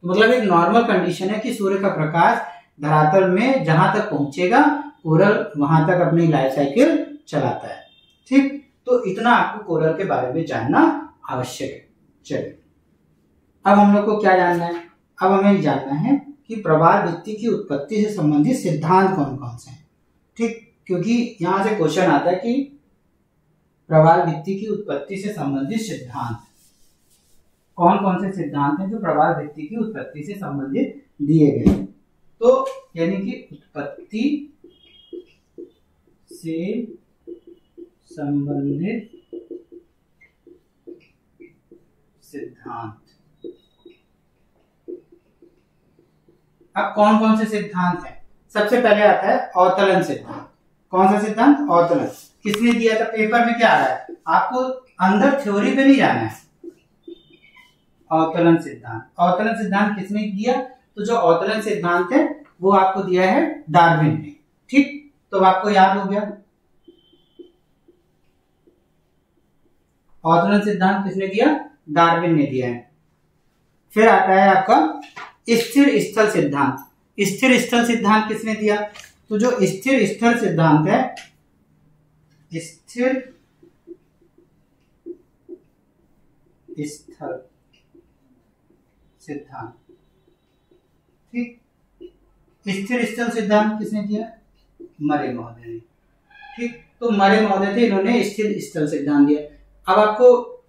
तो मतलब एक नॉर्मल कंडीशन है कि सूर्य का प्रकाश धरातल में जहां तक पहुंचेगा कोरल वहां तक अपनी लाइफ साइकिल चलाता है, ठीक। तो इतना आपको कोरल के बारे में जानना आवश्यक है। चलिए अब हम लोग को क्या जानना है, अब हमें जानना है कि प्रवाल भित्ति की उत्पत्ति से संबंधित सिद्धांत कौन कौन से हैं, ठीक। क्योंकि यहां से क्वेश्चन आता है कि प्रवाल भित्ति की उत्पत्ति से संबंधित सिद्धांत कौन कौन से सिद्धांत हैं जो प्रवाल भित्ति की उत्पत्ति से संबंधित दिए गए हैं। तो यानी कि उत्पत्ति से संबंधित सिद्धांत, अब कौन कौन से सिद्धांत हैं। सबसे पहले आता है अवतलन सिद्धांत। कौन सा सिद्धांत, अवतलन। किसने दिया था, पेपर में क्या आ रहा है, आपको अंदर थ्योरी पे नहीं जाना है। अवतलन सिद्धांत, अवतलन सिद्धांत किसने दिया, तो जो अवतलन सिद्धांत है वो आपको दिया है डार्विन ने, ठीक। तो आपको याद हो गया। अवतरण सिद्धांत किसने दिया? डार्विन ने दिया है। फिर आता है आपका स्थिर स्थल सिद्धांत। स्थिर स्थल सिद्धांत किसने दिया? तो जो स्थिर स्थल सिद्धांत है, स्थिर स्थल सिद्धांत, ठीक, स्थिर स्थल सिद्धांत किसने दिया? मरे महोदय ने। ठीक, तो मरे महोदय थे, इन्होंने स्थिर स्थल सिद्धांत दिया। अब आपको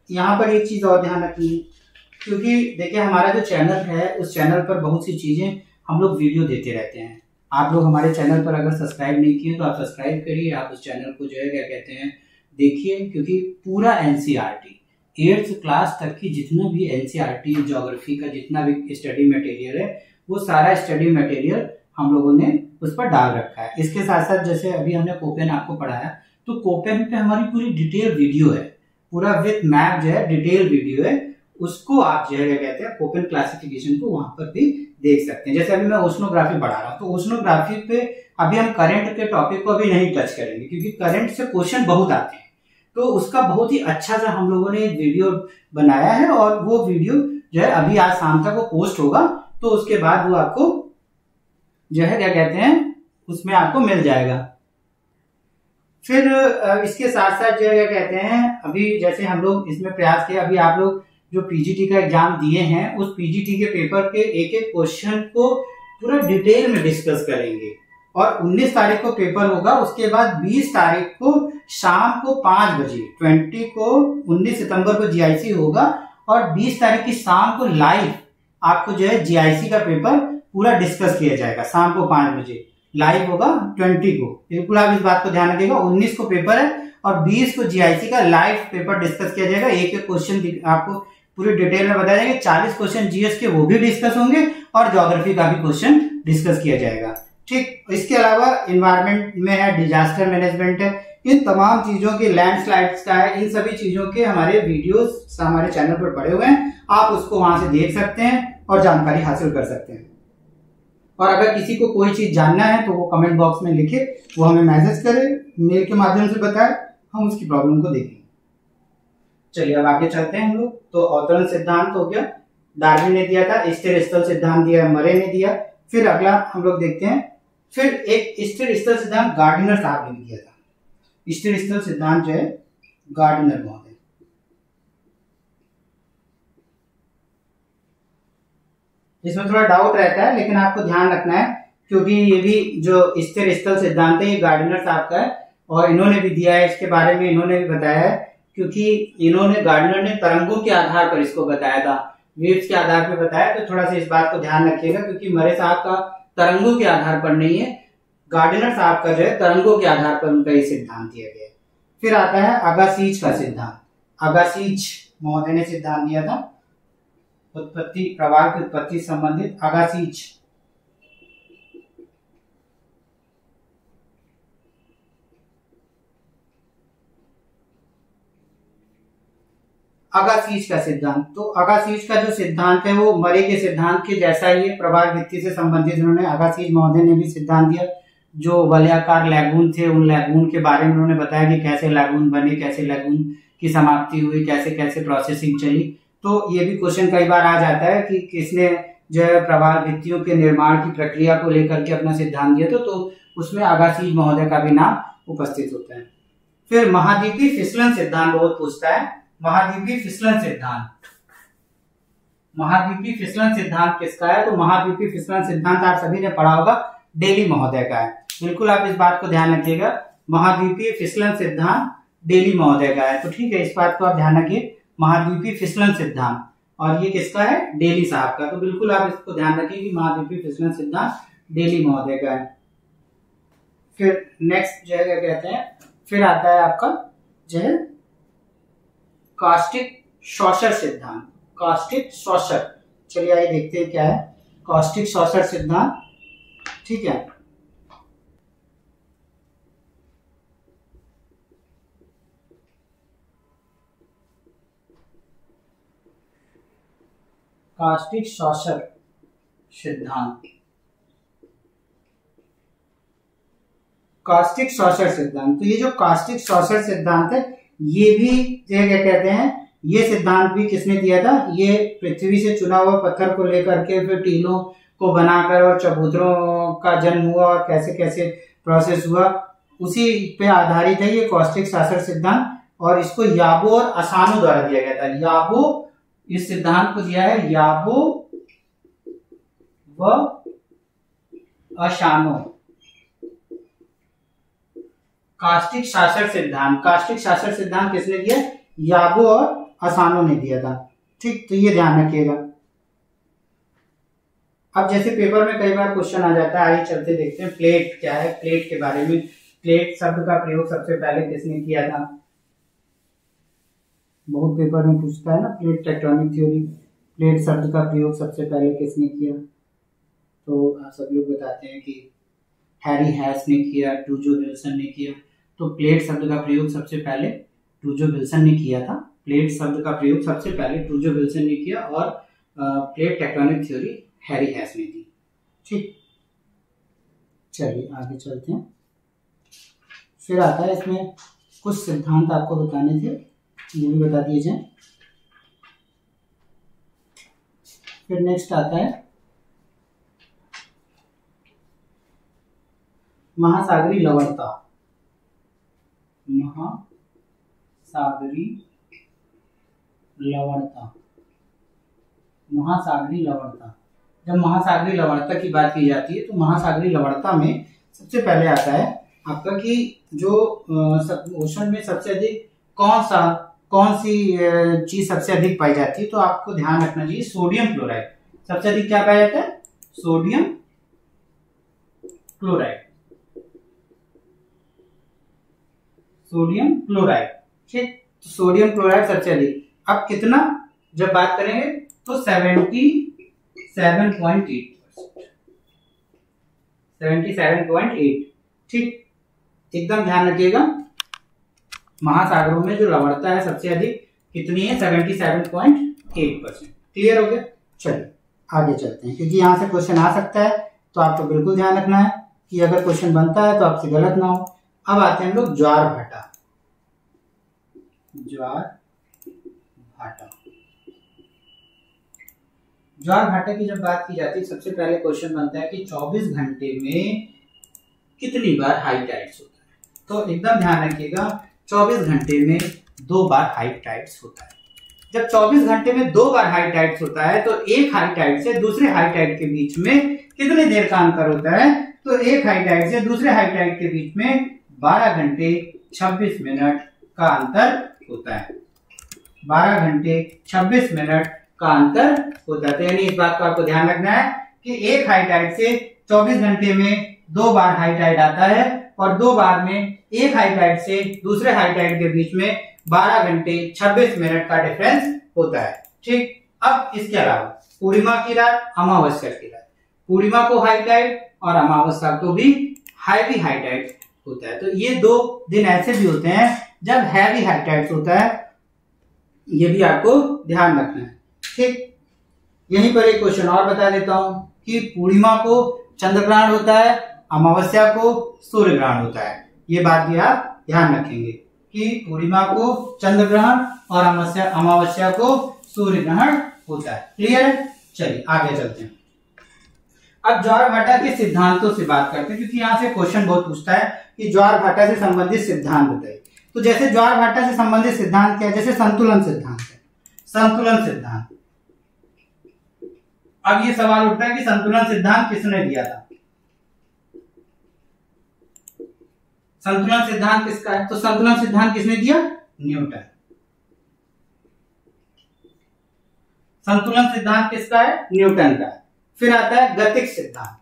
यहाँ पर एक चीज और ध्यान रखनी है, क्योंकि देखिए हमारा जो चैनल है उस चैनल पर बहुत सी चीजें हम लोग वीडियो देते रहते हैं। आप लोग हमारे चैनल पर अगर सब्सक्राइब नहीं किए तो आप सब्सक्राइब करिए, आप उस चैनल को जो है क्या कहते हैं देखिए, क्योंकि पूरा एनसीईआरटी 8th क्लास तक की जितना भी एनसीईआरटी ज्योग्राफी का जितना भी स्टडी मटेरियल है वो सारा स्टडी मटेरियल हम लोगों ने उस पर डाल रखा है। इसके साथ साथ जैसे अभी हमने कोपेन आपको पढ़ाया, तो कोपेन पे हमारी पूरी डिटेल वीडियो है, पूरा विथ मैप जो है डिटेल वीडियो है, उसको आप जो है क्या कहते हैं कोपेन क्लासिफिकेशन को वहां पर भी देख सकते हैं। जैसे अभी मैं ओशनोग्राफी पढ़ा रहा हूँ, तो ओशनोग्राफी पे अभी हम करंट के टॉपिक को अभी नहीं टच करेंगे, क्योंकि करंट से क्वेश्चन बहुत आते हैं, तो उसका बहुत ही अच्छा सा हम लोगों ने एक वीडियो बनाया है, और वो वीडियो जो है अभी आज शाम तक वो पोस्ट होगा, तो उसके बाद वो आपको जो है क्या कहते हैं उसमें आपको मिल जाएगा। फिर इसके साथ साथ जो है क्या कहते हैं अभी जैसे हम लोग इसमें प्रयास किया, अभी आप लोग जो पीजीटी का एग्जाम दिए हैं उस पीजीटी के पेपर के एक एक क्वेश्चन को पूरा डिटेल में डिस्कस करेंगे, और 19 तारीख को पेपर होगा, उसके बाद 20 तारीख को शाम को 5 बजे 19 सितंबर को जीआईसी होगा, और 20 तारीख की शाम को लाइव आपको जो है जीआईसी का पेपर पूरा डिस्कस किया जाएगा। शाम को 5 बजे लाइव होगा 20 को, बिल्कुल आप इस बात को ध्यान रखिएगा। 19 को पेपर है और 20 को जीआईसी का लाइव पेपर डिस्कस किया जाएगा। एक एक क्वेश्चन आपको पूरी डिटेल में बताया जाएगा। 40 क्वेश्चन जीएस के वो भी डिस्कस होंगे, और ज्योग्राफी का भी क्वेश्चन डिस्कस किया जाएगा। ठीक, इसके अलावा इन्वायरमेंट में है, डिजास्टर मैनेजमेंट है, इन तमाम चीजों के, लैंडस्लाइड्स का है, इन सभी चीजों के हमारे वीडियोस हमारे चैनल पर पड़े हुए हैं, आप उसको वहां से देख सकते हैं और जानकारी हासिल कर सकते हैं। और अगर किसी को कोई चीज जानना है तो वो कमेंट बॉक्स में लिखे, वो हमें मैसेज करे, मेल के माध्यम से बताए, हम उसकी प्रॉब्लम को देखेंगे। चलिए अब आगे चलते हैं हम लोग। तो अवतरण सिद्धांत हो गया, डार्विन ने दिया था। स्थिर स्थल सिद्धांत दिया, मरे ने दिया। फिर अगला हम लोग देखते हैं, फिर एक स्थिर स्थल सिद्धांत गार्डिनर साहब ने दिया था। स्थिर स्थल सिद्धांत जो है गार्डिनर महोदय, इसमें थोड़ा डाउट रहता है लेकिन आपको ध्यान रखना है, क्योंकि ये भी जो स्थिर स्थल सिद्धांत है ये गार्डिनर साहब का है, और इन्होंने भी दिया है, इसके बारे में इन्होंने भी बताया है, क्योंकि इन्होंने गार्डिनर ने तरंगों के आधार पर इसको बताया था, वेव्स के आधार पर बताया। तो थोड़ा सा इस बात को ध्यान रखिएगा, क्योंकि मरे साहब का तरंगों के आधार पर नहीं है, गार्डिनर साहब का जो है तरंगों के आधार पर उनका ये सिद्धांत दिया गया है। फिर आता है अगासीज का सिद्धांत। अगासीज महोदय ने सिद्धांत दिया था, उत्पत्ति, प्रवाह की उत्पत्ति संबंधित अगासीज। अगासीज का सिद्धांत, तो अगासीज का जो सिद्धांत है वो मरे के सिद्धांत के जैसा ही है, प्रवाह वृत्ति से संबंधित उन्होंने अगासीज महोदय ने भी सिद्धांत दिया। जो वलयाकार लैगून थे, उन लैगून के बारे में उन्होंने बताया कि कैसे लैगून बने, कैसे लैगून की समाप्ति हुई, कैसे कैसे प्रोसेसिंग चली। तो ये भी क्वेश्चन कई बार आ जाता है कि किसने जो है प्रवाह वृत्तियों के निर्माण की प्रक्रिया को लेकर के अपना सिद्धांत दिया, तो उसमें अगासीज महोदय का भी नाम उपस्थित होता है। फिर महाद्वीपीय फिसलन सिद्धांत बहुत पूछता है। महाद्वीपीय फिसलन सिद्धांत, महाद्वीपीय फिसलन सिद्धांत किसका है? तो महाद्वीपीय फिसलन सिद्धांत आप सभी ने पढ़ा होगा, डेली महोदय का है। बिल्कुल आप इस बात को ध्यान रखिएगा, महाद्वीपीय फिसलन सिद्धांत डेली महोदय का है। तो ठीक है, इस बात को आप ध्यान रखिए, महाद्वीपीय फिसलन सिद्धांत, और ये किसका है? डेली साहब का। तो बिल्कुल आप इसको ध्यान रखिए कि महाद्वीपीय फिसलन सिद्धांत डेली महोदय का है। फिर नेक्स्ट जो है क्या कहते हैं, फिर आता है आपका जो है कास्टिक शॉसर सिद्धांत। कास्टिक शॉसर, चलिए आइए देखते हैं क्या है कास्टिक शॉसर सिद्धांत। ठीक है, कास्टिक शॉसर सिद्धांत। कास्टिक शोषण सिद्धांत। तो ये जो कास्टिक शोषण सिद्धांत है, ये भी क्या कहते हैं, ये सिद्धांत भी किसने दिया था? ये पृथ्वी से चुना हुआ पत्थर को लेकर के फिर टीलों को बनाकर और चबूतरों का जन्म हुआ और कैसे कैसे प्रोसेस हुआ, उसी पे आधारित है ये कास्टिक शोषण सिद्धांत। और इसको याबो और असानो द्वारा दिया गया था। याबो, इस सिद्धांत को दिया है याबो व असानो। कास्टिक शोषण सिद्धांत, कास्टिक शोषण सिद्धांत किसने दिया? याबो और असानो ने दिया था। ठीक, तो ये ध्यान रखिएगा। अब जैसे पेपर में कई बार क्वेश्चन आ जाता है, आइए चलते देखते हैं प्लेट क्या है, प्लेट के बारे में। प्लेट शब्द का प्रयोग सबसे पहले किसने किया था? बहुत पेपर में पूछता है ना, प्लेट टेक्टोनिक थ्योरी, प्लेट शब्द का प्रयोग सबसे पहले किसने किया? तो आप सब लोग बताते हैं कि हैरी हैस ने किया, टूजो विल्सन ने किया। तो प्लेट शब्द का प्रयोग सबसे पहले टूजो विल्सन ने किया था। प्लेट शब्द का प्रयोग सबसे पहले टूजो विल्सन ने किया और प्लेट टेक्टोनिक थ्योरी हैरी हैस ने दी। ठीक, चलिए आगे चलते हैं। फिर आता है इसमें कुछ सिद्धांत आपको बताने थे, वो भी बता दिए जाए। फिर नेक्स्ट आता है महासागरी लवणता। महासागरी लवणता, महासागरी लवणता। जब महासागरी लवणता की बात की जाती है तो महासागरी लवणता में सबसे पहले आता है आपका कि जो ओशन में सबसे अधिक कौन सी चीज सबसे अधिक पाई जाती है? तो आपको ध्यान रखना चाहिए सोडियम क्लोराइड। सबसे अधिक क्या पाया जाता है? Sodium chloride, sodium chloride. ठीक, तो सोडियम क्लोराइड सबसे अधिक। अब कितना जब बात करेंगे तो 77.8। ठीक, एकदम ध्यान रखिएगा। महासागरों में जो लवणता है सबसे अधिक कितनी है? 77.8%। क्लियर हो गया? चलिए आगे चलते हैं, क्योंकि यहां से क्वेश्चन आ सकता है, तो आपको बिल्कुल ध्यान रखना है कि अगर क्वेश्चन बनता है तो आपसे गलत ना हो। अब आते हैं हम लोग ज्वार भाटा। ज्वार भाटा की जब बात की जाती है, सबसे पहले क्वेश्चन बनता है कि 24 घंटे में कितनी बार हाई टाइड्स होता है? तो एकदम ध्यान रखिएगा, 24 घंटे में 2 बार हाई टाइड्स होता है। जब 24 घंटे में 2 बार हाई टाइड्स होता है तो एक हाई टाइड से दूसरे हाई टाइड के बीच में कितनी देर का अंतर होता है? तो एक हाई टाइड से दूसरे हाई टाइड के बीच में 12 घंटे 26 मिनट का अंतर होता है। 12 घंटे 26 मिनट का अंतर होता है। तो यानी इस बात को आपको ध्यान रखना है कि एक हाई टाइड से 24 घंटे में 2 बार हाई टाइड आता है और 2 बार में एक हाई टाइड से दूसरे हाई टाइड के बीच में 12 घंटे 26 मिनट का डिफरेंस होता है। ठीक, अब इसके अलावा पूर्णिमा की रात, अमावस्या की रात, पूर्णिमा को हाई टाइड और अमावस्या को भी हैवी हाई टाइड होता है। तो ये 2 दिन ऐसे भी होते हैं जब हैवी हाई टाइड होता है, ये भी आपको ध्यान रखना है। ठीक, यहीं पर एक क्वेश्चन और बता देता हूं कि पूर्णिमा को चंद्र ग्रहण होता है, अमावस्या को सूर्य ग्रहण होता है। ये बात भी आप ध्यान रखेंगे कि पूर्णिमा को चंद्र ग्रहण और अमावस्या को सूर्य ग्रहण होता है। क्लियर है? चलिए आगे चलते हैं। अब ज्वार भाटा के सिद्धांतों से बात करते हैं, क्योंकि यहां से क्वेश्चन बहुत पूछता है कि ज्वार भाटा से संबंधित सिद्धांत बताइए। तो जैसे ज्वार भाटा से संबंधित सिद्धांत क्या है? जैसे संतुलन सिद्धांत है, संतुलन सिद्धांत। अब ये सवाल उठता है कि संतुलन सिद्धांत किसने दिया था? संतुलन सिद्धांत किसका है? तो संतुलन सिद्धांत किसने दिया? न्यूटन। संतुलन सिद्धांत किसका है? न्यूटन का है। फिर आता है गतिक सिद्धांत।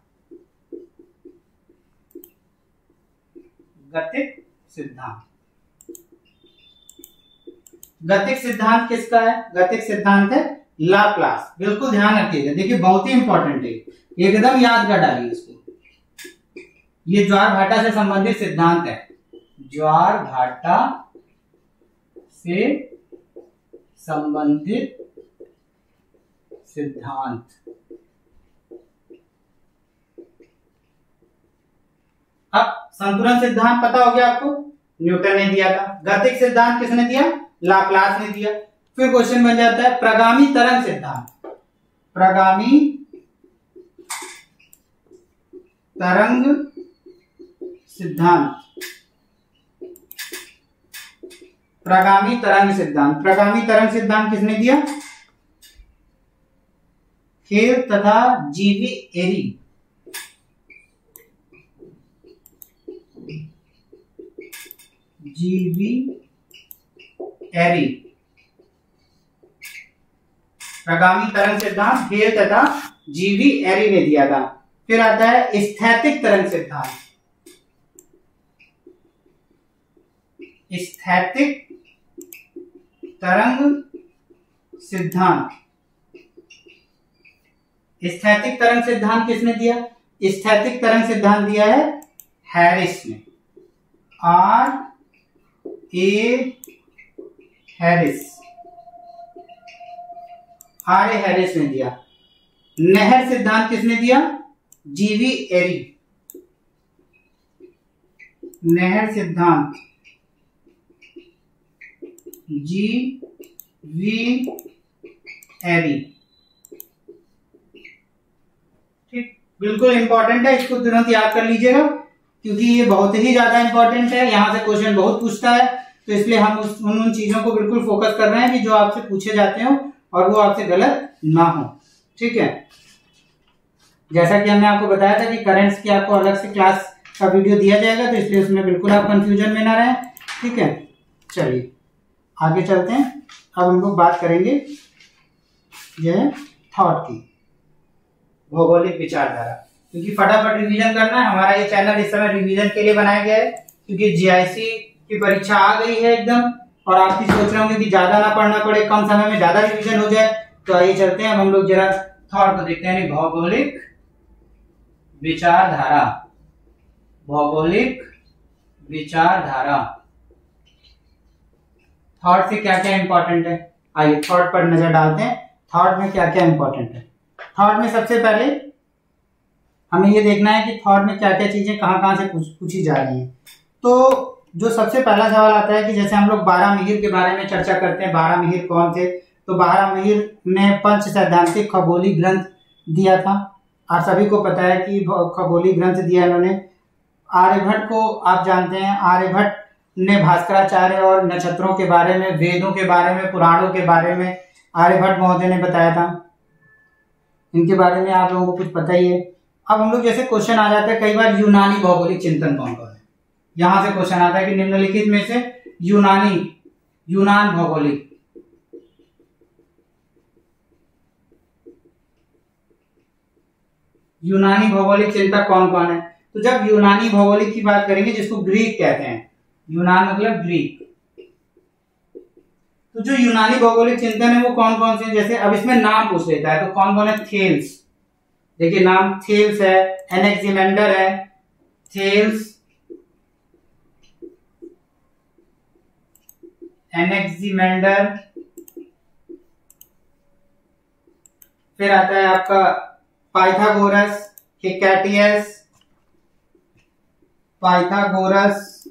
गतिक सिद्धांत, गतिक सिद्धांत किसका है? गतिक सिद्धांत है लाप्लास। बिल्कुल ध्यान रखिएगा, देखिए बहुत ही इंपॉर्टेंट है, एकदम याद कर डालिए इसको। ये ज्वार भाटा से संबंधित सिद्धांत है, ज्वार भाटा से संबंधित सिद्धांत। अब संतुलन सिद्धांत पता हो गया आपको, न्यूटन ने दिया था। गतिज सिद्धांत किसने दिया? लाप्लास ने दिया। फिर क्वेश्चन बन जाता है प्रगामी तरंग सिद्धांत। प्रगामी तरंग सिद्धांत, प्रगामी तरंग सिद्धांत। प्रगामी तरंग सिद्धांत किसने दिया? खेर तथा जीवी एरी। जीवी एरी प्रगामी तरंग सिद्धांत खेर तथा जीवी एरी ने दिया था। फिर आता है स्थैतिक तरंग सिद्धांत। स्थैतिक तरंग सिद्धांत। स्थैतिक तरंग सिद्धांत किसने दिया? स्थैतिक तरंग सिद्धांत दिया है हैरिस ने, आर ए हैरिस ने दिया। नहर सिद्धांत किसने दिया? जीवी एरी। नहर सिद्धांत जीवी एरी। ठीक, बिल्कुल इंपॉर्टेंट है, इसको तुरंत याद कर लीजिएगा क्योंकि ये बहुत ही ज्यादा इंपॉर्टेंट है। यहां से क्वेश्चन बहुत पूछता है, तो इसलिए हम उन चीजों को बिल्कुल फोकस कर रहे हैं कि जो आपसे पूछे जाते हो और वो आपसे गलत ना हो। ठीक है, जैसा कि हमने आपको बताया था कि करंट्स की आपको अलग से क्लास का वीडियो दिया जाएगा, तो इसलिए उसमें बिल्कुल आप कंफ्यूजन में ना रहें। ठीक है, चलिए आगे चलते हैं। अब हम लोग बात करेंगे यह थॉट की, भौगोलिक विचारधारा, क्योंकि फटाफट रिवीजन करना है। हमारा ये चैनल इस समय रिवीजन के लिए बनाया गया है क्योंकि जीआईसी की परीक्षा आ गई है एकदम, और आप भी सोच रहे होंगे कि ज्यादा ना पढ़ना पड़े, कम समय में ज्यादा रिवीजन हो जाए। तो आइए चलते हैं, अब हम लोग जरा थॉट को देखते हैं। भौगोलिक विचारधारा, भौगोलिक विचारधारा, थॉट से क्या क्या इंपॉर्टेंट है। आइए थॉट पर नजर डालते हैं, थॉट में क्या क्या इंपॉर्टेंट है। थॉट में सबसे पहले हमें ये देखना है कि थॉट में क्या क्या चीजें कहां कहां से पूछी जा रही हैं। तो जो सबसे पहला सवाल आता है कि जैसे हम लोग बारहमिहिर के बारे में चर्चा करते हैं, बारहमिहिर कौन थे? तो बारहमिहिर ने पंच सैद्धांतिक खगोलीय ग्रंथ दिया था। आप सभी को पता है कि खगोलीय ग्रंथ दिया इन्होंने। आर्यभट्ट को आप जानते हैं, आर्यभट्ट ने भास्कराचार्य और नक्षत्रों के बारे में, वेदों के बारे में, पुराणों के बारे में आर्यभट्ट महोदय ने बताया था। इनके बारे में आप लोगों को कुछ पता ही है। अब हम लोग जैसे क्वेश्चन आ जाता है कई बार, यूनानी भौगोलिक चिंतन कौन कौन है? यहां से क्वेश्चन आता है कि निम्नलिखित में से यूनान भौगोलिक, यूनानी भौगोलिक चिंतक कौन कौन है? तो जब यूनानी भौगोलिक की बात करेंगे, जिसको ग्रीक कहते हैं, यूनान मतलब ग्रीक, तो जो यूनानी भौगोलिक चिंतन है वो कौन कौन से? जैसे अब इसमें नाम पूछ लेता है, तो कौन कौन है? थेल्स, देखिए नाम थेल्स है, एनेक्सिमेंडर है, थेल्स, एनेक्सिमेंडर, फिर आता है आपका पाइथागोरस, हिकैटियस, पाइथागोरस,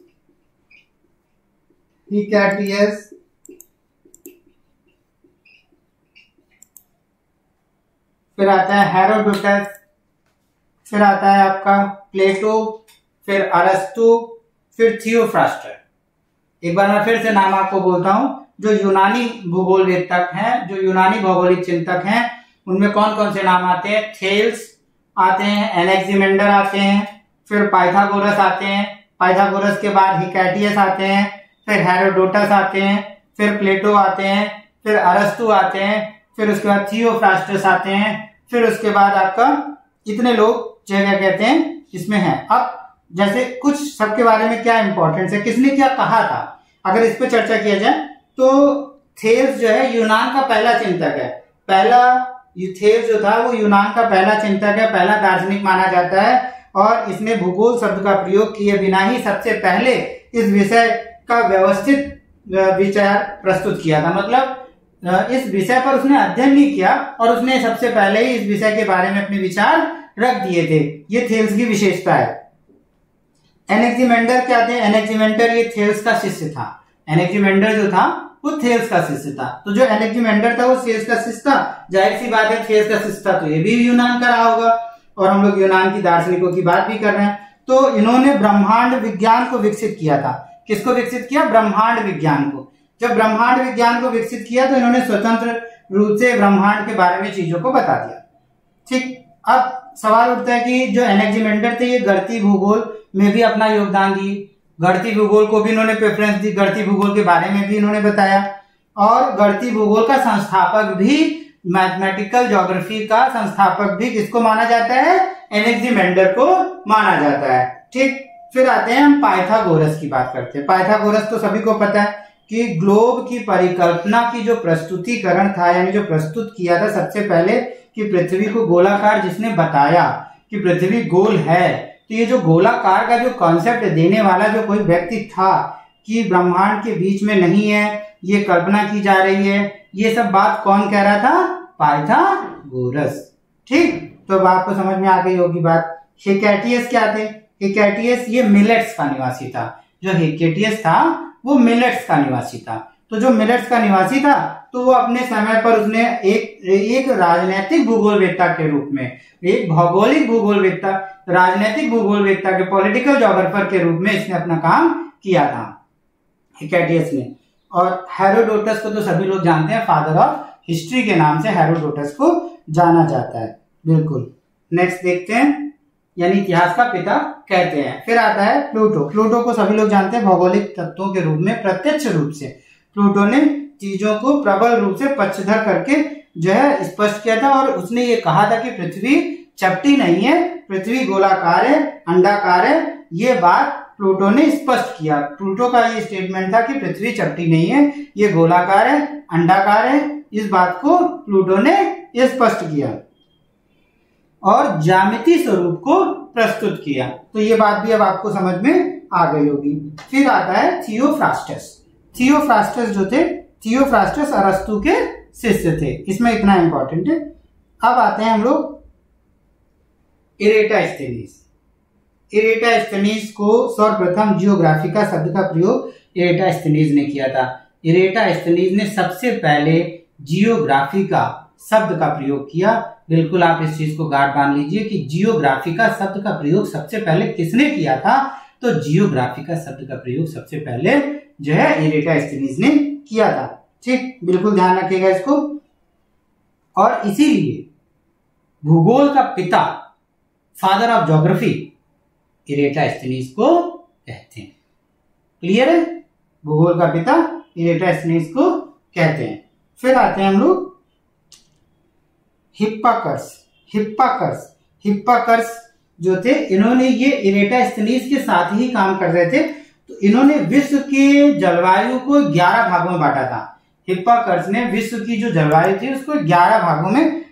हिकैटियस, फिर आता है हेरोडोटस, फिर आता है आपका प्लेटो, फिर अरस्तु, फिर थियोफ्रास्टर। एक बार मैं फिर से नाम आपको बोलता हूं। जो यूनानी भूगोल वेदक हैं, जो यूनानी भौगोलिक चिंतक हैं, उनमें कौन कौन से नाम आते हैं? थेल्स आते हैं, एनेक्सिमेंडर आते हैं, फिर पाइथागोरस आते हैं, पाइथागोरस के बाद हिकैटियस आते हैं, फिर हेरोडोटस आते हैं, फिर प्लेटो आते हैं, फिर अरस्तु आते हैं, फिर उसके बाद थियोफ्रास्टस आते हैं, फिर उसके बाद आपका इतने लोग जगह कहते हैं इसमें है। अब जैसे कुछ सबके बारे में क्या इंपॉर्टेंस है, किसने क्या कहा था, अगर इस पे चर्चा किया जाए तो थेल्स जो है यूनान का पहला चिंतक है। पहला थेल्स जो था वो यूनान का पहला चिंतक है, पहला दार्शनिक माना जाता है, और इसने भूगोल शब्द का प्रयोग किए बिना ही सबसे पहले इस विषय का व्यवस्थित विचार प्रस्तुत किया था। मतलब इस विषय पर उसने अध्ययन नहीं किया और उसने सबसे पहले ही इस विषय के बारे में अपने विचार रख दिए थे। ये थेल्स की विशेषता है। एनेक्सिमेंडर क्या थे? एनेक्सिमेंडर ये थेल्स का शिष्य था। एनेक्सिमेंडर जो था वो थेल्स का शिष्य था। तो जो एनेक्सिमेंडर था वो थेल्स का शिष्य था। जाहिर सी बात है थेल्स का शिष्य था तो ये भी यूनान का रहा होगा, और हम लोग यूनान की दार्शनिकों की बात भी कर रहे हैं। तो इन्होंने ब्रह्मांड विज्ञान को विकसित किया था। किसको विकसित किया? ब्रह्मांड विज्ञान को। जब ब्रह्मांड विज्ञान को विकसित किया तो इन्होंने स्वतंत्र रूप से ब्रह्मांड के बारे में चीजों को बता दिया। ठीक, अब सवाल उठता है कि जो एनेक्सिमेंडर थे ये गणितीय भूगोल में भी अपना योगदान दिए। गणितीय भूगोल को भी इन्होंने प्रेफरेंस दी, गणितीय भूगोल के बारे में भी इन्होंने बताया, और गणितीय भूगोल का संस्थापक भी, मैथमेटिकल ज्योग्राफी का संस्थापक भी किसको माना जाता है? एनेक्सिमेंडर को माना जाता है। ठीक, फिर आते हैं हम पाइथागोरस की बात करते हैं। पाइथागोरस तो सभी को पता है कि ग्लोब की परिकल्पना की जो प्रस्तुतिकरण था, यानी जो प्रस्तुत किया था सबसे पहले कि पृथ्वी को गोलाकार, जिसने बताया कि पृथ्वी गोल है, तो ये जो गोलाकार का जो कॉन्सेप्ट देने वाला जो कोई व्यक्ति था कि ब्रह्मांड के बीच में नहीं है, ये कल्पना की जा रही है, ये सब बात कौन कह रहा था? पाइथागोरस। ठीक, तो आपको समझ में आ गई होगी बात। हेकेटियस क्या थे? हेकेटियस ये मिलेट्स का निवासी था। जो हेकेटियस था वो मिलेट्स का निवासी था। तो जो मिलेट्स का निवासी था तो वो अपने समय पर उसने एक राजनीतिक भूगोलवेत्ता के रूप में, एक भौगोलिक भूगोलवेत्ता, राजनीतिक भूगोलवेत्ता के, पॉलिटिकल ज्योग्राफर के रूप में इसने अपना काम किया था हेकेटियस ने। और हेरोडोटस को तो सभी लोग जानते हैं, फादर ऑफ हिस्ट्री के नाम से हेरोडोटस को जाना जाता है। बिल्कुल, नेक्स्ट देखते हैं, यानी इतिहास का पिता कहते हैं। फिर आता है प्लूटो। प्लूटो को सभी लोग जानते हैं भौगोलिक तत्वों के रूप में, प्रत्यक्ष रूप से प्लूटो ने चीजों को प्रबल रूप से पक्षधर करके जो है स्पष्ट किया था, और उसने ये कहा था कि पृथ्वी चपटी नहीं है, पृथ्वी गोलाकार है, अंडाकार है। ये बात प्लूटो ने स्पष्ट किया। प्लूटो का ये स्टेटमेंट था कि पृथ्वी चपटी नहीं है, ये गोलाकार है, अंडाकार है। इस बात को प्लूटो ने स्पष्ट किया और ज्यामितीय स्वरूप को प्रस्तुत किया। तो ये बात भी अब आपको समझ में आ गई होगी। फिर आता है थियोफ्रास्टस। थियोफ्रास्टस जो थे, थियोफ्रास्टस अरस्तु के शिष्य थे। इसमें इतना इंपॉर्टेंट है। अब आते हैं हम लोग इरेटास्थेनीस। इरेटास्थेनीस को सर्वप्रथम जियोग्राफिका शब्द का प्रयोग इरेटास्थेनीस ने किया था। इरेटास्थेनीस ने सबसे पहले जियोग्राफिका शब्द का प्रयोग किया। बिल्कुल आप इस चीज को गांठ बांध लीजिए कि जियोग्राफिका शब्द का प्रयोग सबसे पहले किसने किया था? तो जियोग्राफिका शब्द का प्रयोग सबसे पहले जो है इरेटास्थेनीस ने किया था। ठीक, बिल्कुल ध्यान रखिएगा इसको। और इसीलिए भूगोल का पिता, फादर ऑफ ज्योग्राफी, इरेटास्थेनीस को कहते हैं। क्लियर है? भूगोल का पिता इरेटास्थेनीस को कहते हैं। फिर आते हैं हम लोग हिप्पाकर्स। हिप्पाकर्स, हिप्पाकर्स जो थे, इन्होंने ये इरेटास्थेनीस के साथ ही काम कर रहे थे। तो इन्होंने विश्व के जलवायु को 11 भागों में बांटा था। हिप्पाकर्स ने विश्व की जो जलवायु थी उसको 11 भागों में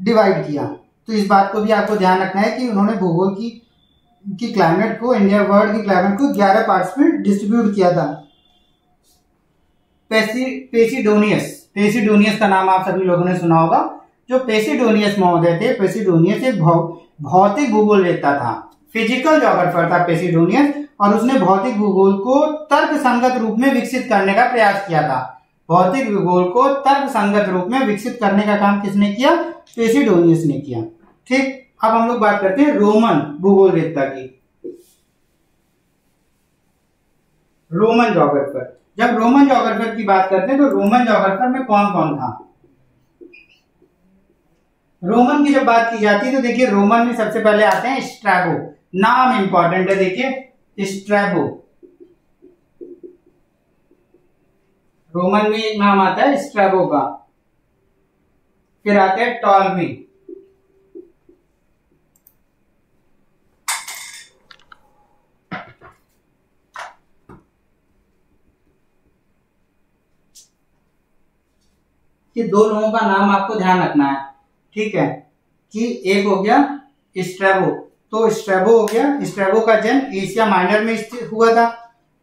डिवाइड किया। तो इस बात को भी आपको ध्यान रखना है कि उन्होंने भूगोल की क्लाइमेट को, इंडिया वर्ल्ड की क्लाइमेट को 11 पार्ट्स में डिस्ट्रीब्यूट किया था। पेसिडोनियस, पेसिडोनियस का नाम आप सभी लोगों ने सुना होगा। जो पेसिडोनियस महोदय थे, पेसिडोनियस एक भौतिक भूगोलवेत्ता था, फिजिकल ज्योग्राफर था पेसिडोनियस, और उसने भौतिक भूगोल को तर्कसंगत रूप में विकसित करने का प्रयास किया था। भौतिक भूगोल को तर्कसंगत रूप में विकसित करने का काम किसने किया? पेसिडोनियस ने किया। ठीक, अब हम लोग बात करते हैं रोमन भूगोलवेत्ता की। रोमन ज्योग्राफर, जब रोमन ज्योग्राफर की बात करते हैं तो रोमन ज्योग्राफर में कौन कौन था? रोमन की जब बात की जाती है तो देखिए रोमन में सबसे पहले आते हैं स्ट्रैबो। नाम इंपॉर्टेंट है, देखिए स्ट्रैबो। रोमन में एक नाम आता है स्ट्रैबो का। फिर आते हैं टॉलमी। ये दो लोगों का नाम आपको ध्यान रखना है, ठीक है, कि एक हो गया स्ट्रैबो। तो स्ट्रैबो हो गया, स्ट्रैबो का जन्म एशिया माइनर में हुआ था।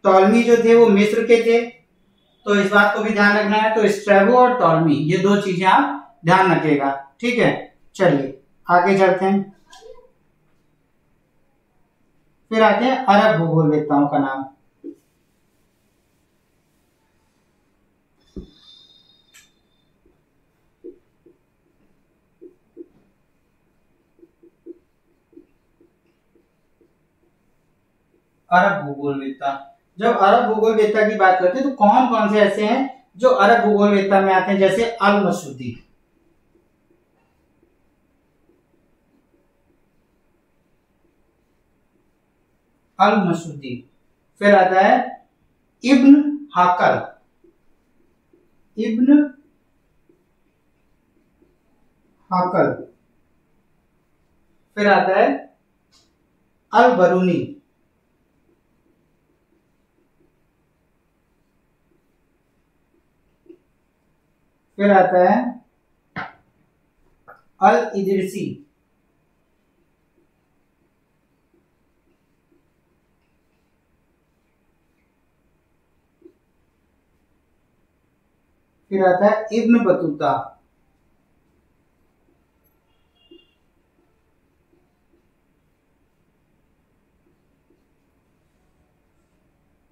टॉलमी जो थे वो मिस्र के थे। तो इस बात को भी ध्यान रखना है। तो स्ट्रैबो और टॉलमी, ये दो चीजें आप ध्यान रखिएगा, ठीक है। चलिए आगे चलते हैं। फिर आते हैं अरब भूगोलवेत्ताओं का नाम। अरब भूगोलवेत्ता, जब अरब भूगोलवेत्ता की बात करते हैं तो कौन कौन से ऐसे हैं जो अरब भूगोलवेत्ता में आते हैं, जैसे अल मसूदी, अल मसूदी। फिर आता है इब्न हाकल, इब्न हाकल। फिर आता है अल बरूनी, फिर आता है अल इदरिसी, फिर आता है इब्न बतूता,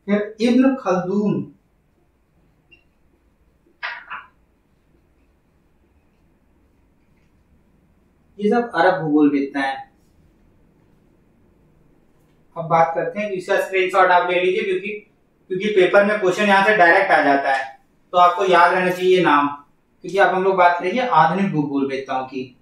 फिर इब्न खल्दून, ये सब अरब भूगोलवेत्ता हैं। अब बात करते हैं, इसका स्क्रीनशॉट आप ले लीजिए, क्योंकि पेपर में क्वेश्चन यहाँ से डायरेक्ट आ जाता है, तो आपको याद रहना चाहिए नाम, क्योंकि अब हम लोग बात करेंगे आधुनिक भूगोलवेत्ताओं की।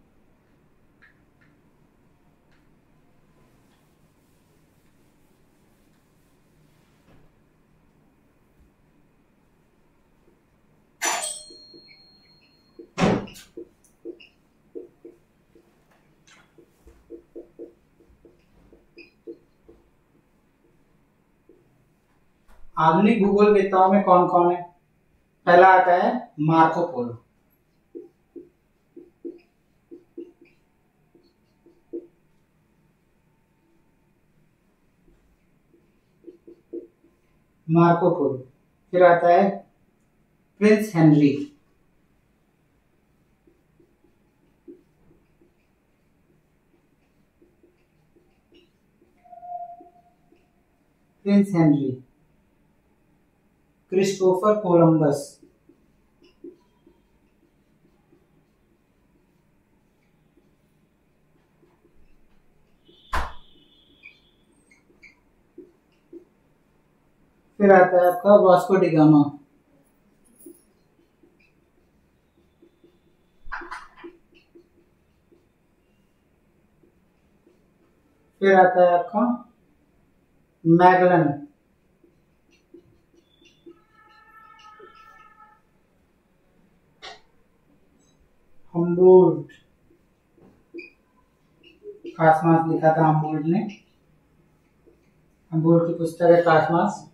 आधुनिक भूगोलवेत्ताओं में कौन कौन है? पहला आता है मार्को पोलो, मार्को पोलो। फिर आता है Prince Henry, Prince Henry. Christopher Columbus, फिर आता है आपका वास्को डी गामा, फिर आता है आपका मैगलन, हम्बोल्ट, कास्मास लिखा था हम्बोल्ट ने, हम्बोल्ट की पुस्तक है कास्मास।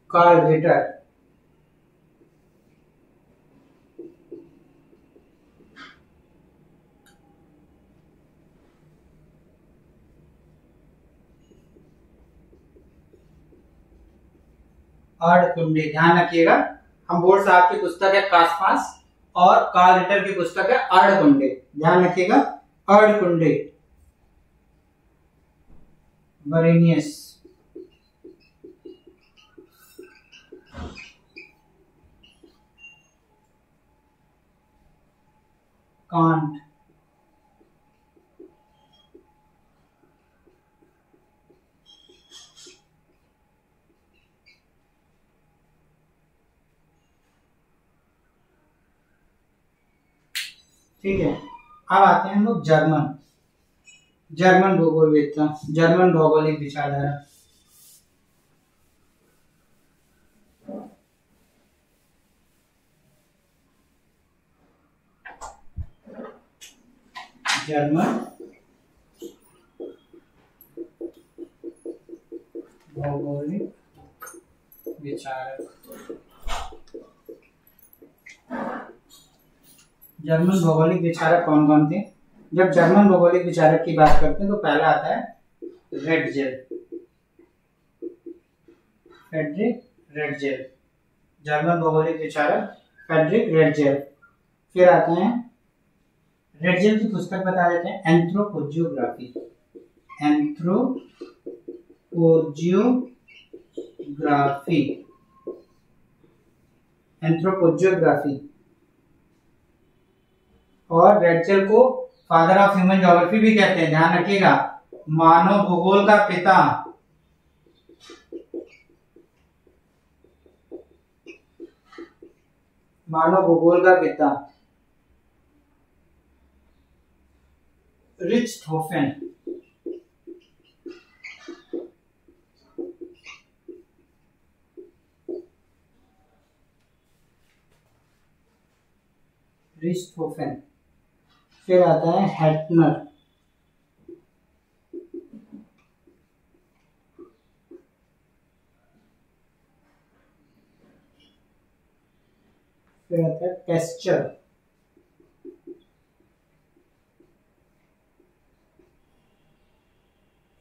कार्ल रिटर, अर्धकुंडी, ध्यान रखिएगा हम्बोल्ट साहब की पुस्तक है कास्मास और कार्ल रिटर की पुस्तक है अर्धकुंडी, ध्यान रखिएगा अर्धकुंडी। बरेनियस, कांट, ठीक है। अब आते हैं हम लोग जर्मन भूगोलवेत्ता, जर्मन भौगोलिक विचारधारा। जर्मन भौगोलिक विचारक, जर्मन भौगोलिक विचारक कौन कौन थे? जब जर्मन भौगोलिक विचारक की बात करते हैं तो पहला आता है रेडजेल, फ्रेडरिक रेडजेल, जर्मन भौगोलिक विचारक फ्रेडरिक रेडजेल। फिर आते हैं, रेडजेल की पुस्तक बता देते हैं एंथ्रोपोजियोग्राफी, एंथ्रोपोजियोग्राफी, एंथ्रोपोजियोग्राफी। और रेडचल को फादर ऑफ ह्यूमन ज्योग्राफी भी कहते हैं, ध्यान रखिएगा, मानव भूगोल का पिता। मानव भूगोल का पिता रिच्टहोफन। रिच्टहोफन। फिर आता है हेटनर। फिर आता है पेस्चर।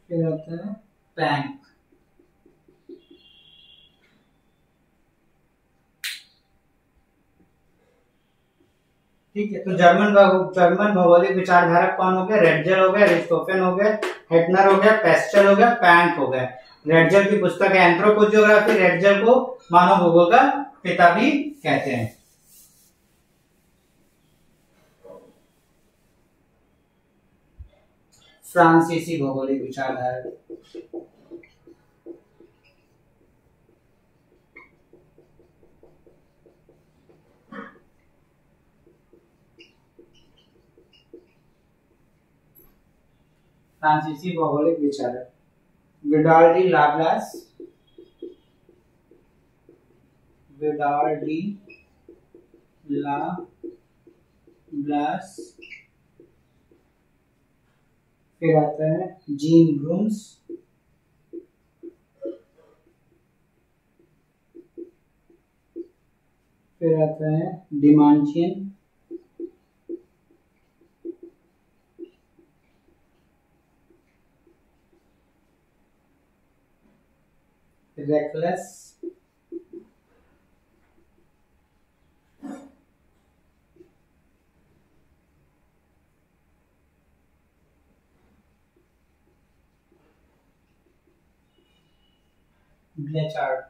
फिर आता है प्लैंक। ठीक है, तो जर्मन भौगोलिक विचारधारक कौन हो गया? रेडजल हो गया, रिच्टहोफन हो गया, हेटनर हो गया, पेस्चर हो गया, प्लैंक हो गया। रेडजल की पुस्तक है एंथ्रोपोजियोग्राफी। रेडजल को मानव भूगोल का पिता भी कहते हैं। फ्रांसीसी भौगोलिक विचारधारक फ्रांसीसी भौगोलिक विचारक Vidal de la Blache. Vidal de la Blache. फिर आता है जीन ब्रूम्स। फिर आता है डिमांशियन। रेकलेस। ब्लेचार्ड।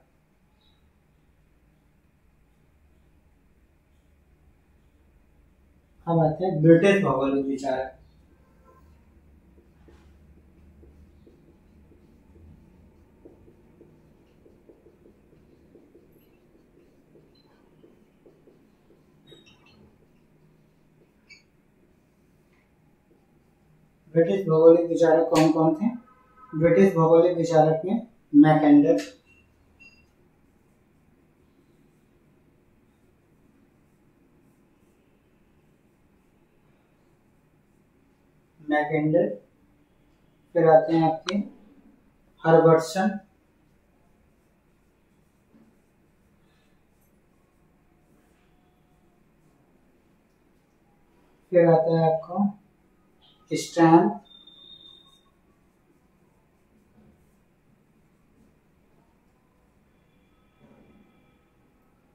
अब आते हैं ब्रिटिश भौगोलिक विचारक। ब्रिटिश भौगोलिक विचारक कौन कौन थे? ब्रिटिश भौगोलिक विचारक में मैकेंडर, फिर आते हैं आपके हर्बर्टसन, फिर आता है आपको स्टैन,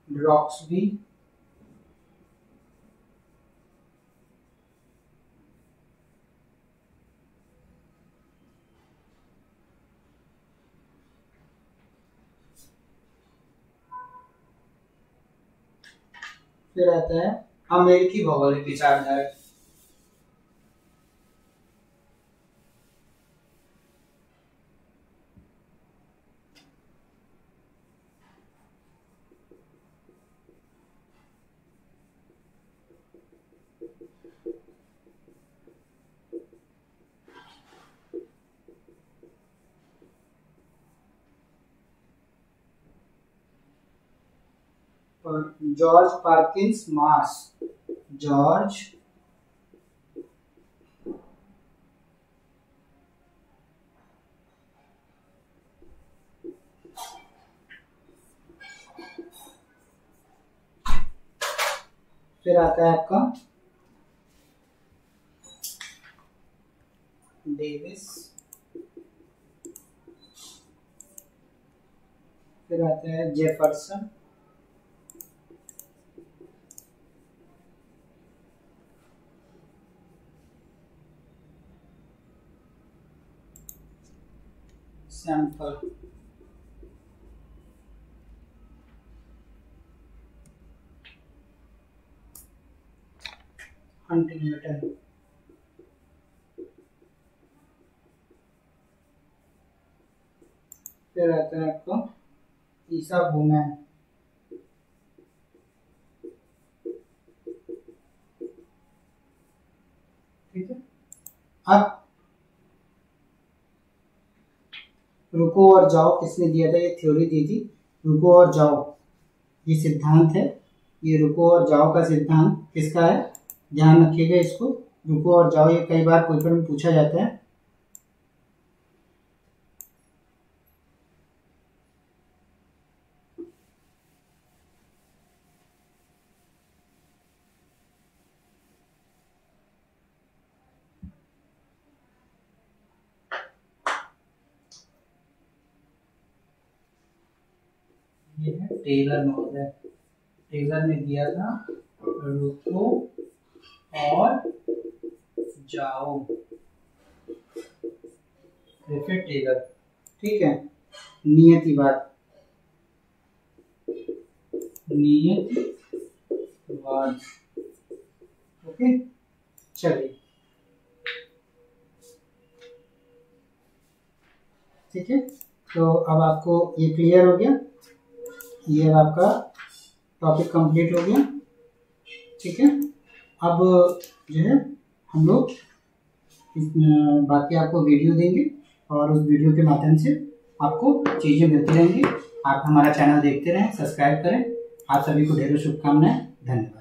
रॉक्सबी, फिर आता है अमेरिकी भौगोलिक विचारधारक। और जॉर्ज पार्किंस मार्श। जॉर्ज फिर आता है आपका डेविस, फिर आता है जेफरसन, सैंपल हंटिंगटन, फिर आता है आपका ईसा वुमैन, ठीक है। अब रुको और जाओ किसने दिया था, ये थ्योरी दी थी, रुको और जाओ, ये सिद्धांत है, ये रुको और जाओ का सिद्धांत किसका है, ध्यान रखिएगा इसको। रुको और जाओ ये कई बार पेपर में पूछा जाता है। ये है टेलर महोदय, टेलर ने दिया था रुको और जाओ, ग्रिफिथ टेलर, ठीक है। नियतिवाद, नियतिवाद, ओके। चलिए ठीक है, तो अब आपको ये क्लियर हो गया, ये आपका टॉपिक कंप्लीट हो गया, ठीक है। अब जो है हम लोग बाकी आपको वीडियो देंगे और उस वीडियो के माध्यम से आपको चीज़ें मिलती रहेंगी। आप हमारा चैनल देखते रहें, सब्सक्राइब करें। आप सभी को ढेरों शुभकामनाएं, धन्यवाद।